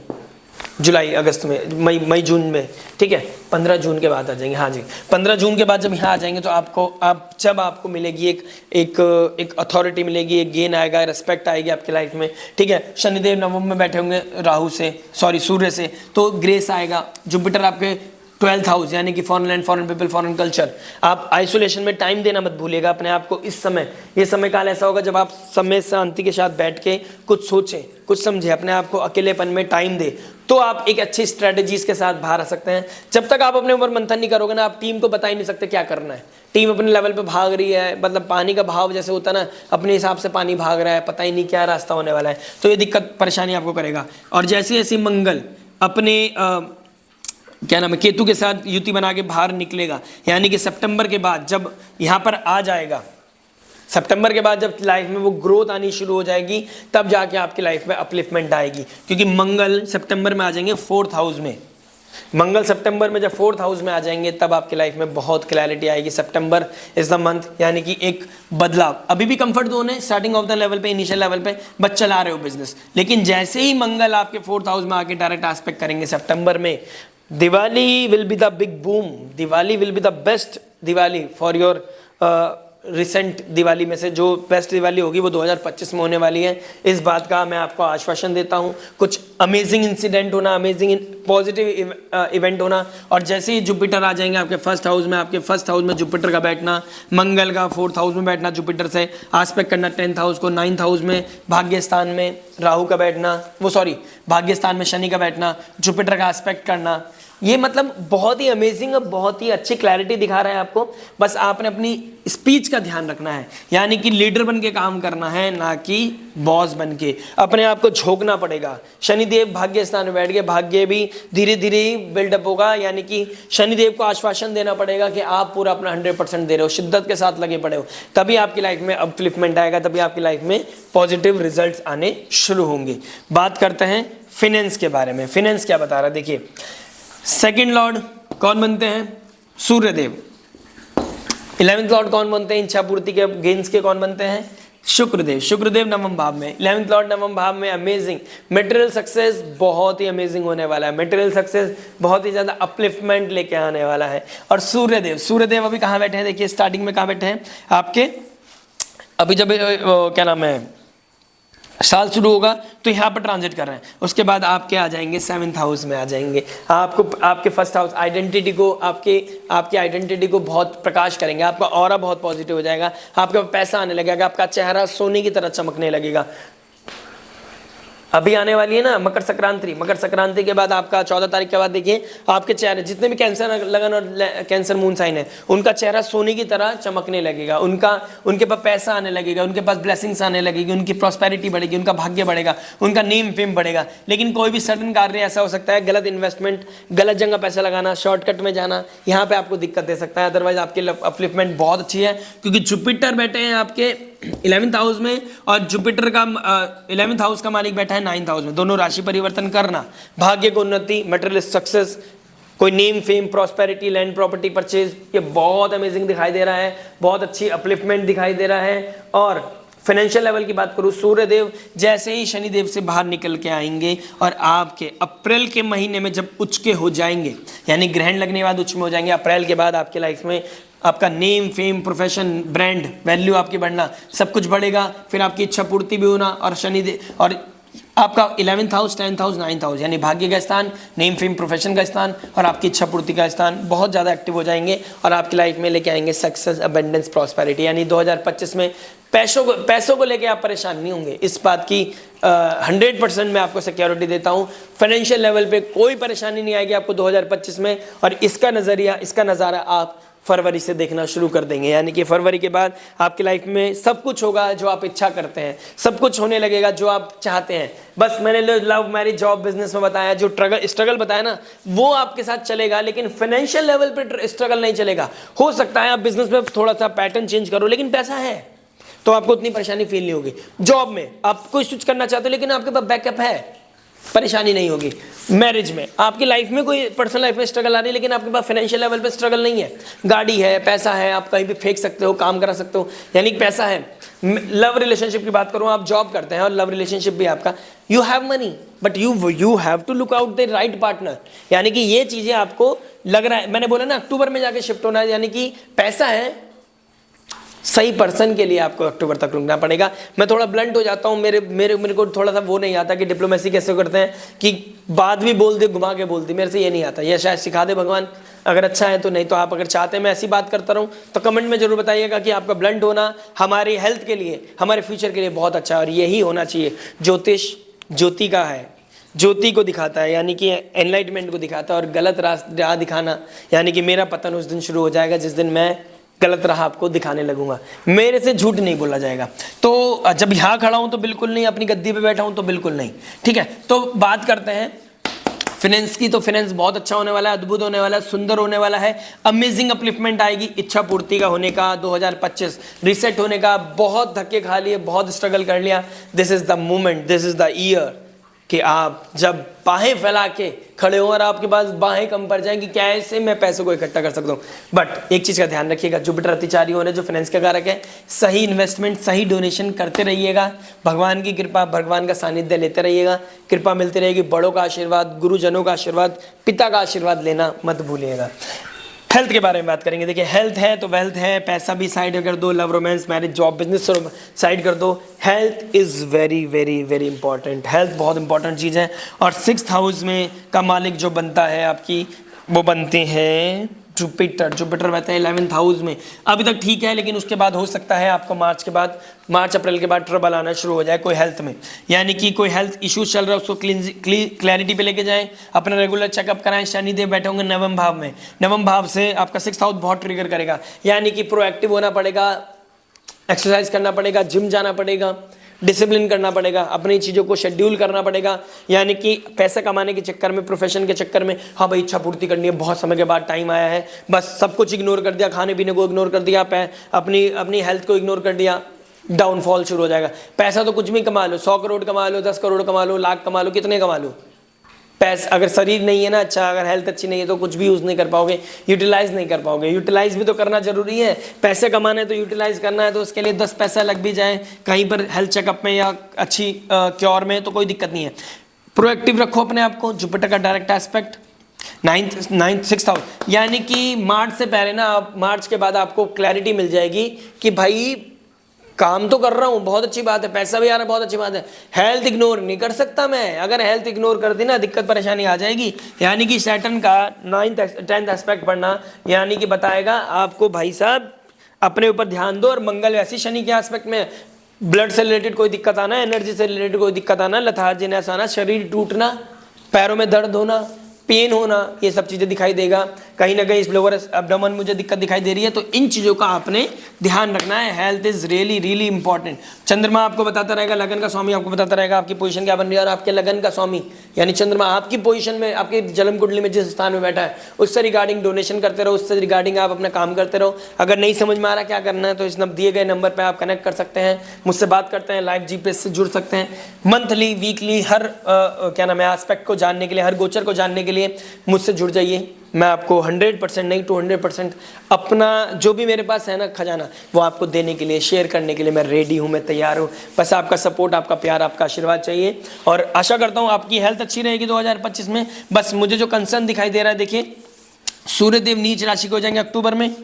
जुलाई अगस्त में, मई जून में, ठीक है, 15 जून के बाद आ जाएंगे। हाँ जी, 15 जून के बाद जब यहाँ आ जाएंगे तो आपको मिलेगी एक अथॉरिटी मिलेगी, एक गेन आएगा, रिस्पेक्ट आएगी आपकी लाइफ में। ठीक है, शनिदेव नवम में बैठे होंगे सूर्य से, तो ग्रेस आएगा। जुपिटर आपके 12th हाउस, यानी कि foreign land, foreign people, foreign culture. आप आइसोलेशन में टाइम देना मत भूलिएगा अपने आप को। इस समय, ये समय काल ऐसा होगा जब आप समय शांति के साथ बैठ के कुछ सोचें, कुछ समझें, अपने आप को अकेलेपन में टाइम दे, तो आप एक अच्छी स्ट्रेटजीज के साथ बाहर आ सकते हैं। जब तक आप अपने ऊपर मंथन नहीं करोगे ना, आप टीम को बता ही नहीं सकते क्या करना है। टीम अपने लेवल पे भाग रही है, मतलब पानी का भाव जैसे होता है ना, अपने हिसाब से पानी भाग रहा है, पता ही नहीं क्या रास्ता होने वाला है, तो ये दिक्कत परेशानी आपको करेगा। और जैसे जैसे मंगल अपने क्या नाम है केतु के साथ युति बना के बाहर निकलेगा, यानी कि सितंबर के बाद जब यहाँ पर आ जाएगा, सितंबर के बाद जब लाइफ में वो ग्रोथ आनी शुरू हो जाएगी, तब जाके आपकी लाइफ में अपलिफ्टमेंट आएगी। क्योंकि मंगल सितंबर में आ जाएंगे 4th हाउस में, मंगल सितंबर में जब 4th हाउस में आ जाएंगे तब आपकी लाइफ में बहुत क्लैरिटी आएगी। सितंबर इज द मंथ, यानी कि एक बदलाव। अभी भी कंफर्ट जोन है, स्टार्टिंग ऑफ द लेवल पे, इनिशियल लेवल पे बस चला रहे हो बिजनेस, लेकिन जैसे ही मंगल आपके 4th हाउस में आके डायरेक्ट एस्पेक्ट करेंगे सितंबर में, Diwali will be the big boom, Diwali will be the best Diwali for your recent Diwali में से जो बेस्ट दिवाली होगी वो 2025 में होने वाली है। इस बात का मैं आपको आश्वासन देता हूँ। कुछ अमेजिंग इंसिडेंट होना, अमेजिंग पॉजिटिव इवेंट होना। और जैसे ही जुपिटर आ जाएंगे आपके फर्स्ट हाउस में, आपके फर्स्ट हाउस में जुपिटर का बैठना, मंगल का 4th हाउस में बैठना, जुपिटर से आस्पेक्ट करना 10th हाउस को, 9th हाउस में भाग्यस्थान में राहु का बैठना, भाग्यस्थान में शनि का बैठना, जुपिटर का आस्पेक्ट करना, ये मतलब बहुत ही अमेजिंग और बहुत ही अच्छी क्लैरिटी दिखा रहा है आपको। बस आपने अपनी स्पीच का ध्यान रखना है, यानी कि लीडर बन के काम करना है, ना कि बॉस बन के। अपने आप को झोंकना पड़ेगा। शनिदेव भाग्य स्थान में बैठ गए, भाग्य भी धीरे धीरे ही बिल्डअप होगा, यानी कि शनिदेव को आश्वासन देना पड़ेगा कि आप पूरा अपना 100% दे रहे हो, शिद्दत के साथ लगे पड़े हो, तभी आपकी लाइफ में अपलिफ्टमेंट आएगा, तभी आपकी लाइफ में पॉजिटिव रिजल्ट आने शुरू होंगे। बात करते हैं फिनेंस के बारे में। फिनेंस क्या बता रहा है, देखिए 2nd लॉर्ड कौन बनते हैं, सूर्यदेव। 11th लॉर्ड कौन बनते हैं इच्छा पूर्ति के, गेंस के कौन बनते हैं? शुक्रदेव। शुक्रदेव नवम भाव में, 11th लॉर्ड नवम भाव में, अमेजिंग मटेरियल सक्सेस बहुत ही अमेजिंग होने वाला है। मटेरियल सक्सेस बहुत ही ज्यादा अपलिफ्टमेंट लेके आने वाला है। और सूर्यदेव, सूर्यदेव अभी कहाँ बैठे हैं? देखिए स्टार्टिंग में कहाँ बैठे हैं आपके, अभी जब क्या नाम है साल शुरू होगा तो यहाँ पर ट्रांजिट कर रहे हैं, उसके बाद आपके आ जाएंगे 7th हाउस में आ जाएंगे। आपको आपके फर्स्ट हाउस आइडेंटिटी को, आपकी आइडेंटिटी को बहुत प्रकाश करेंगे, आपका ऑरा बहुत पॉजिटिव हो जाएगा, आपके पास पैसा आने लगेगा, आपका चेहरा सोने की तरह चमकने लगेगा। अभी आने वाली है ना मकर संक्रांति, मकर संक्रांति के बाद आपका 14 तारीख के बाद देखिए आपके चेहरे, जितने भी कैंसर लगन और कैंसर मून साइन है, उनका चेहरा सोने की तरह चमकने लगेगा, उनके पास पैसा आने लगेगा, उनके पास ब्लेसिंग्स आने लगेगी, उनकी प्रॉस्पेरिटी बढ़ेगी, उनका भाग्य बढ़ेगा, उनका नेम फेम बढ़ेगा। लेकिन कोई भी सडन कार्य ऐसा हो सकता है, गलत इन्वेस्टमेंट, गलत जगह पैसा लगाना, शॉर्टकट में जाना, यहाँ पे आपको दिक्कत दे सकता है। अदरवाइज आपकी अपलिफ्टमेंट बहुत अच्छी है, क्योंकि जुपिटर बैठे हैं आपके 11th हाउस में, और जुपिटर का 11th हाउस का मालिक बैठा है 9th हाउस में। दोनों राशि परिवर्तन करना, भाग्य को उन्नति, मटेरियल सक्सेस, कोई name fame, prosperity, land property purchase, ये बहुत अमेजिंग दिखाई दे रहा है, बहुत अच्छी अपलिफ्टमेंट दिखाई दे रहा है। और फाइनेंशियल लेवल की बात करूं, सूर्यदेव जैसे ही शनिदेव से बाहर निकल के आएंगे और आपके अप्रैल के महीने में जब उच्च के हो जाएंगे, यानी ग्रहण लगने के बाद उच्च में हो जाएंगे, अप्रैल के बाद आपके लाइफ में आपका name fame, profession, brand value आपकी बढ़ना, सब कुछ बढ़ेगा। फिर आपकी इच्छा पूर्ति भी होना, और शनिदेव और आपका 11th house, 10th house, 9th house, यानी भाग्य का स्थान, नेम फेम प्रोफेशन का स्थान और आपकी इच्छा पूर्ति का स्थान बहुत ज़्यादा एक्टिव हो जाएंगे, और आपकी लाइफ में लेके आएंगे सक्सेस, अबंडेंस, प्रॉस्पेरिटी। यानी 2025 में पैसों को लेके आप परेशान नहीं होंगे, इस बात की 100% मैं आपको सिक्योरिटी देता हूँ। फाइनेंशियल लेवल पे कोई परेशानी नहीं आएगी आपको 2025 में, और इसका नज़ारा आप फरवरी से देखना शुरू कर देंगे। यानी कि फरवरी के बाद आपकी लाइफ में सब कुछ होगा जो आप इच्छा करते हैं, सब कुछ होने लगेगा जो आप चाहते हैं। बस मैंने लव, मैरिज, जॉब, बिजनेस में बताया, जो स्ट्रगल बताया ना, वो आपके साथ चलेगा, लेकिन फाइनेंशियल लेवल पे स्ट्रगल नहीं चलेगा। हो सकता है आप बिजनेस में थोड़ा सा पैटर्न चेंज करो, लेकिन पैसा है तो आपको उतनी परेशानी फील नहीं होगी। जॉब में आप कोई स्विच करना चाहते हो, लेकिन आपके पास बैकअप है, परेशानी नहीं होगी। मैरिज में आपकी लाइफ में कोई पर्सनल लाइफ में स्ट्रगल आ रही है, लेकिन आपके पास फाइनेंशियल लेवल पे स्ट्रगल नहीं है, गाड़ी है, पैसा है, आप कहीं भी फेंक सकते हो, काम करा सकते हो, यानी पैसा है। लव रिलेशनशिप की बात करूं, आप जॉब करते हैं और लव रिलेशनशिप भी आपका, you have money but you have to look out the right partner. यानी कि ये चीजें आपको लग रहा है, मैंने बोला ना अक्टूबर में जाके शिफ्ट होना है, यानी कि पैसा है, सही पर्सन के लिए आपको अक्टूबर तक रुकना पड़ेगा। मैं थोड़ा ब्लंट हो जाता हूँ, मेरे को थोड़ा सा वो नहीं आता कि डिप्लोमेसी कैसे करते हैं, कि बात भी बोल दे, घुमा के बोल दे, मेरे से ये नहीं आता। ये शायद सिखा दे भगवान, अगर अच्छा है तो, नहीं तो आप अगर चाहते हैं मैं ऐसी बात करता रहूँ तो कमेंट में जरूर बताइएगा कि आपका ब्लंट होना हमारी हेल्थ के लिए, हमारे फ्यूचर के लिए बहुत अच्छा है, और यही होना चाहिए। ज्योतिष ज्योति का है, ज्योति को दिखाता है, यानी कि एनलाइटमेंट को दिखाता है, और गलत राह दिखाना, यानी कि मेरा पतन उस दिन शुरू हो जाएगा जिस दिन मैं गलत राह आपको दिखाने लगूंगा। मेरे से झूठ नहीं बोला जाएगा। तो जब यहाँ खड़ा हूं तो बिल्कुल नहीं, अपनी गद्दी पे बैठा हूं तो बिल्कुल नहीं, ठीक है। तो बात करते हैं फाइनेंस की, तो फाइनेंस बहुत अच्छा होने वाला है, अद्भुत होने वाला है, सुंदर होने वाला है, अमेजिंग अपलिफ्टमेंट आएगी। इच्छा पूर्ति का होने का 2025 रिसेट होने का, बहुत धक्के खा लिए, बहुत स्ट्रगल कर लिया, this is the moment, this is the year कि आप जब बाहें फैला के खड़े हो और आपके पास बाहें कम पड़ जाएंगी, कैसे मैं पैसों को इकट्ठा कर सकता हूँ। बट एक चीज़ का ध्यान रखिएगा, जुपिटर अतिचारी हो रहे जो फाइनेंस का कारक है, सही इन्वेस्टमेंट, सही डोनेशन करते रहिएगा, भगवान की कृपा, भगवान का सानिध्य लेते रहिएगा, कृपा मिलती रहेगी, बड़ों का आशीर्वाद, गुरुजनों का आशीर्वाद, पिता का आशीर्वाद लेना मत भूलिएगा। हेल्थ के बारे में बात करेंगे। देखिए हेल्थ है तो वेल्थ है, पैसा भी साइड कर दो, love, romance, marriage, job, business side कर दो। Health is very very very important, health बहुत इंपॉर्टेंट चीज़ है। और 6th हाउस में का मालिक जो बनता है आपकी, वो बनते हैं जुपिटर। जुपिटर रहते हैं 11th हाउस में। अभी तक ठीक है, लेकिन उसके बाद हो सकता है आपको मार्च अप्रैल के बाद ट्रबल आना शुरू हो जाए कोई हेल्थ में, यानी कि कोई हेल्थ इश्यूज चल रहा है उसको क्लैरिटी पे लेके जाएं, अपना रेगुलर चेकअप कराएं। शनिदेव बैठे होंगे नवम भाव में, नवम भाव से आपका 6th हाउस बहुत ट्रिगर करेगा, यानी कि प्रोएक्टिव होना पड़ेगा, एक्सरसाइज करना पड़ेगा, जिम जाना पड़ेगा, डिसिप्लिन करना पड़ेगा, अपनी चीज़ों को शेड्यूल करना पड़ेगा। यानी कि पैसा कमाने के चक्कर में, प्रोफेशन के चक्कर में, हाँ भाई इच्छा पूर्ति करनी है, बहुत समय के बाद टाइम आया है, बस सब कुछ इग्नोर कर दिया, खाने पीने को इग्नोर कर दिया, अपनी हेल्थ को इग्नोर कर दिया, डाउनफॉल शुरू हो जाएगा। पैसा तो कुछ भी कमा लो, 100 करोड़ कमा लो, 10 करोड़ कमा लो, लाख कमा लो, कितने कमा लो, पैसा अगर शरीर नहीं है ना अच्छा, अगर हेल्थ अच्छी नहीं है तो कुछ भी यूज़ नहीं कर पाओगे, यूटिलाइज नहीं कर पाओगे। यूटिलाइज भी तो करना जरूरी है, पैसे कमाने हैं तो यूटिलाइज करना है, तो उसके लिए 10 पैसा लग भी जाए कहीं पर हेल्थ चेकअप में या अच्छी क्योर में तो कोई दिक्कत नहीं है। प्रोएक्टिव रखो अपने आप को। जुपिटर का डायरेक्ट एस्पेक्ट 6th हाउस, यानी कि मार्च से पहले ना, मार्च के बाद आपको क्लैरिटी मिल जाएगी कि भाई काम तो कर रहा हूँ, बहुत अच्छी बात है, पैसा भी आ रहा है, बहुत अच्छी बात है, हेल्थ इग्नोर नहीं कर सकता मैं। अगर हेल्थ इग्नोर कर दी ना दिक्कत परेशानी आ जाएगी। यानी कि सैटर्न का 10th एस्पेक्ट पढ़ना यानी कि बताएगा आपको भाई साहब अपने ऊपर ध्यान दो। और मंगल वैसे शनि के एस्पेक्ट में ब्लड से रिलेटेड कोई दिक्कत आना, एनर्जी से रिलेटेड कोई दिक्कत आना, लथार्जिनेस आना, शरीर टूटना, पैरों में दर्द होना, पेन होना, ये सब चीज़ें दिखाई देगा। कहीं ना कहीं इस लोअर एब्डोमेन मुझे दिक्कत दिखाई दे रही है, तो इन चीज़ों का आपने ध्यान रखना है। Health is really really important. चंद्रमा आपको बताता रहेगा, लगन का स्वामी आपको बताता रहेगा आपकी पोजीशन क्या बन रही है, और आपके लगन का स्वामी यानी चंद्रमा आपकी पोजीशन में, आपकी जन्म कुंडली में जिस स्थान में बैठा है उससे रिगार्डिंग डोनेशन करते रहो, उससे रिगार्डिंग आप अपना काम करते रहो। अगर नहीं समझ में आ रहा क्या करना है तो इस दिए गए नंबर पर आप कनेक्ट कर सकते हैं, मुझसे बात करते हैं, लाइव जीपीएस से जुड़ सकते हैं। मंथली वीकली हर क्या नाम है एस्पेक्ट को जानने के लिए, हर गोचर को जानने के लिए मुझसे जुड़ जाइए। मैं आपको 100% नहीं 200% अपना जो भी मेरे पास है ना खजाना वो आपको देने के लिए, शेयर करने के लिए मैं रेडी हूँ, मैं तैयार हूँ। बस आपका सपोर्ट, आपका प्यार, आपका आशीर्वाद चाहिए। और आशा करता हूँ आपकी हेल्थ अच्छी रहेगी 2025 में। बस मुझे जो कंसर्न दिखाई दे रहा है, देखिए सूर्यदेव नीच राशि को हो जाएंगे अक्टूबर में,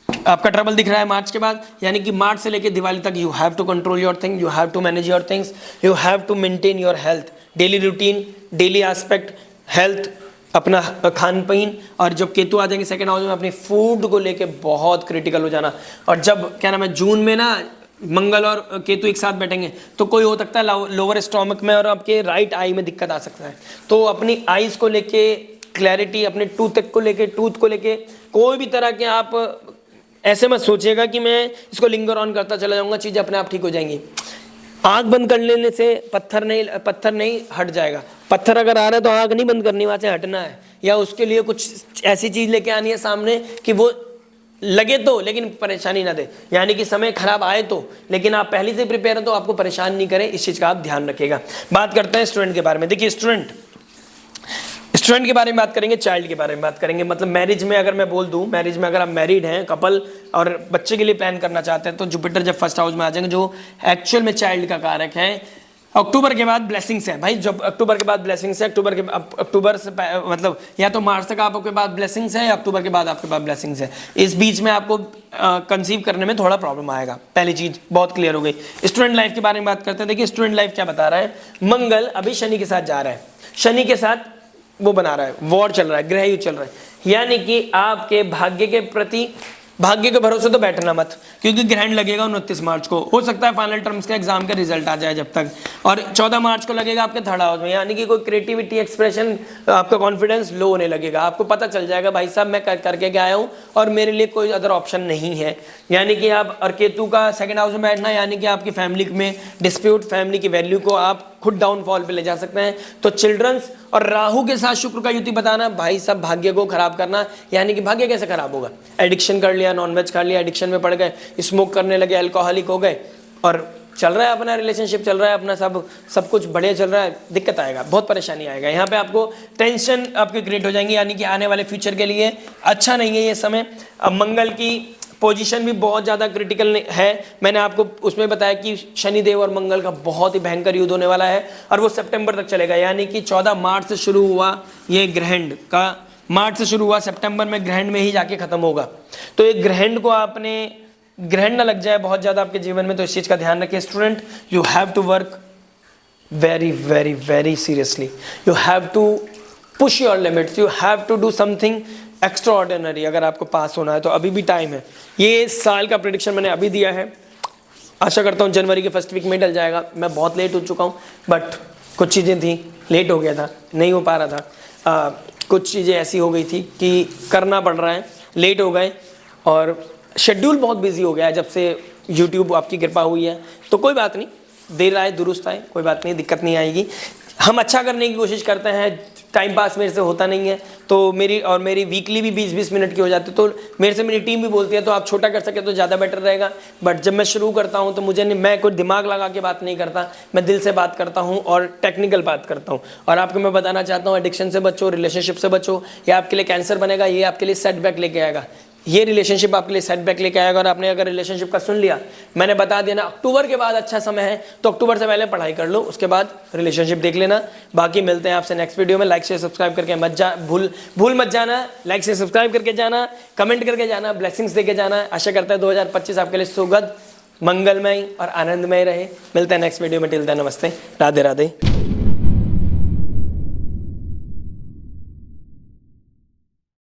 आपका ट्रबल दिख रहा है मार्च के बाद, यानी कि मार्च से लेकर दिवाली तक you have to control your thing, you have to manage your things, you have to maintain your health, daily routine, daily aspect, health, अपना खान पीन। और जब केतु आ जाएंगे सेकंड हाउस में, अपनी फूड को लेके बहुत क्रिटिकल हो जाना। और जब क्या नाम है जून में ना मंगल और केतु एक साथ बैठेंगे तो कोई हो सकता है लोअर स्टोमक में और आपके राइट आई में दिक्कत आ सकता है। तो अपनी आईज को लेके क्लैरिटी, अपने टूथ को लेके कोई भी तरह के आप ऐसे मत सोचिएगा कि मैं इसको लिंगर ऑन करता चला जाऊंगा, चीज़ें अपने आप ठीक हो जाएंगी। आँख बंद कर लेने से पत्थर नहीं हट जाएगा। पत्थर अगर आ रहा है तो आँख नहीं बंद करनी, वहाँ से हटना है, या उसके लिए कुछ ऐसी चीज़ लेके आनी है सामने कि वो लगे तो लेकिन परेशानी ना दे, यानी कि समय खराब आए तो, लेकिन आप पहले से प्रिपेयर हैं तो आपको परेशान नहीं करे, इस चीज़ का आप ध्यान रखिएगा। बात करते हैं स्टूडेंट के बारे में। देखिए स्टूडेंट के बारे में बात करेंगे, चाइल्ड के बारे में बात करेंगे। मतलब मैरिज में अगर मैं बोल दूं, मैरिज में अगर आप मैरिड हैं कपल और बच्चे के लिए प्लान करना चाहते हैं तो जुपिटर जब फर्स्ट हाउस में आ जाएंगे, जो एक्चुअल में चाइल्ड का कारक है। अक्टूबर के बाद ब्लेसिंग्स है भाई, जब अक्टूबर के बाद ब्लेसिंग्स है, अक्टूबर से मतलब या तो मार्च तक आपके पास ब्लेसिंग्स है या अक्टूबर के बाद आपके पास ब्लेसिंग्स है। इस बीच में आपको कंसीव करने में थोड़ा प्रॉब्लम आएगा, पहली चीज बहुत क्लियर हो गई। स्टूडेंट लाइफ के बारे में बात करते हैं। देखिए स्टूडेंट लाइफ क्या बता रहा है, मंगल अभी शनि के साथ जा रहा है, शनि के साथ वो बना रहा है, वॉर चल रहा है, ग्रह युद्ध चल रहा है, यानी कि आपके भाग्य के प्रति, भाग्य के भरोसे तो बैठना मत, क्योंकि ग्रहण लगेगा 29 मार्च को। हो सकता है फाइनल टर्म्स का एग्जाम का रिजल्ट आ जाए जब तक, और 14 मार्च को लगेगा आपके थर्ड हाउस में, यानी कि कोई क्रिएटिविटी एक्सप्रेशन, आपका कॉन्फिडेंस लो होने लगेगा। आपको पता चल जाएगा भाई साहब मैं करके गया हूँ और मेरे लिए कोई अदर ऑप्शन नहीं है। यानी कि आप, और केतु का सेकंड हाउस में बैठना यानी कि आपकी फैमिली में डिस्प्यूट, फैमिली की वैल्यू को आप खुद डाउनफॉल पे ले जा सकते हैं। तो चिल्ड्रंस और राहु के साथ शुक्र का युति बताना भाई सब भाग्य को खराब करना, यानी कि भाग्य कैसे खराब होगा, एडिक्शन कर लिया, नॉनवेज खा लिया, एडिक्शन में पड़ गए, स्मोक करने लगे, अल्कोहलिक हो गए, और चल रहा है अपना रिलेशनशिप, चल रहा है अपना सब कुछ बढ़िया चल रहा है, दिक्कत आएगा, बहुत परेशानी आएगा। यहाँ पे आपको टेंशन आपकी क्रिएट हो जाएंगी, यानी कि आने वाले फ्यूचर के लिए अच्छा नहीं है ये समय। अब मंगल की पोजीशन भी बहुत ज़्यादा क्रिटिकल है, मैंने आपको उसमें बताया कि शनिदेव और मंगल का बहुत ही भयंकर युद्ध होने वाला है, और वो सितंबर तक चलेगा। यानी कि 14 मार्च से शुरू हुआ ये ग्रहण का, मार्च से शुरू हुआ, सितंबर में ग्रहण में ही जाके खत्म होगा। तो ये ग्रहण को आपने, ग्रहण ना लग जाए बहुत ज़्यादा आपके जीवन में, तो इस चीज़ का ध्यान रखिए। Student, you have to work very very very seriously, you have to push your limits, you have to do something extraordinary अगर आपको पास होना है तो अभी भी टाइम है। ये साल का प्रेडिक्शन मैंने अभी दिया है, आशा करता हूँ जनवरी के फर्स्ट वीक में डल जाएगा। मैं बहुत लेट हो चुका हूँ, बट कुछ चीज़ें थी, लेट हो गया था, नहीं हो पा रहा था, कुछ चीज़ें ऐसी हो गई थी कि करना पड़ रहा है, लेट हो गए, और शेड्यूल बहुत बिजी हो गया है जब से यूट्यूब आपकी कृपा हुई है। तो कोई बात नहीं, देर आए दुरुस्त आए, कोई बात नहीं, दिक्कत नहीं आएगी। हम अच्छा करने की कोशिश करते हैं, टाइम पास मेरे से होता नहीं है, तो मेरी वीकली भी 20-20 मिनट की हो जाती है। तो मेरे से मेरी टीम भी बोलती है तो आप छोटा कर सके तो ज़्यादा बेटर रहेगा। बट जब मैं शुरू करता हूँ तो मुझे नहीं, मैं कोई दिमाग लगा के बात नहीं करता, मैं दिल से बात करता हूँ और टेक्निकल बात करता हूँ। और आपको मैं बताना चाहता हूँ, एडिक्शन से बचो, रिलेशनशिप से बचो, ये आपके लिए कैंसर बनेगा, ये आपके लिए सेटबैक लेके आएगा, ये रिलेशनशिप आपके लिए सेटबैक लेके आएगा। और आपने अगर रिलेशनशिप का सुन लिया, मैंने बता दिया ना, अक्टूबर के बाद अच्छा समय है, तो अक्टूबर से पहले पढ़ाई कर लो, उसके बाद रिलेशनशिप देख लेना। बाकी मिलते हैं आपसे नेक्स्ट वीडियो में। लाइक से सब्सक्राइब करके भूल मत जाना, लाइक से सब्सक्राइब करके जाना, कमेंट करके जाना, ब्लेसिंग्स देके जाना। आशा करता है 2025 आपके लिए सुखद, मंगलमय और आनंदमय रहे। मिलते हैं नेक्स्ट वीडियो में। टिल देन नमस्ते, राधे राधे।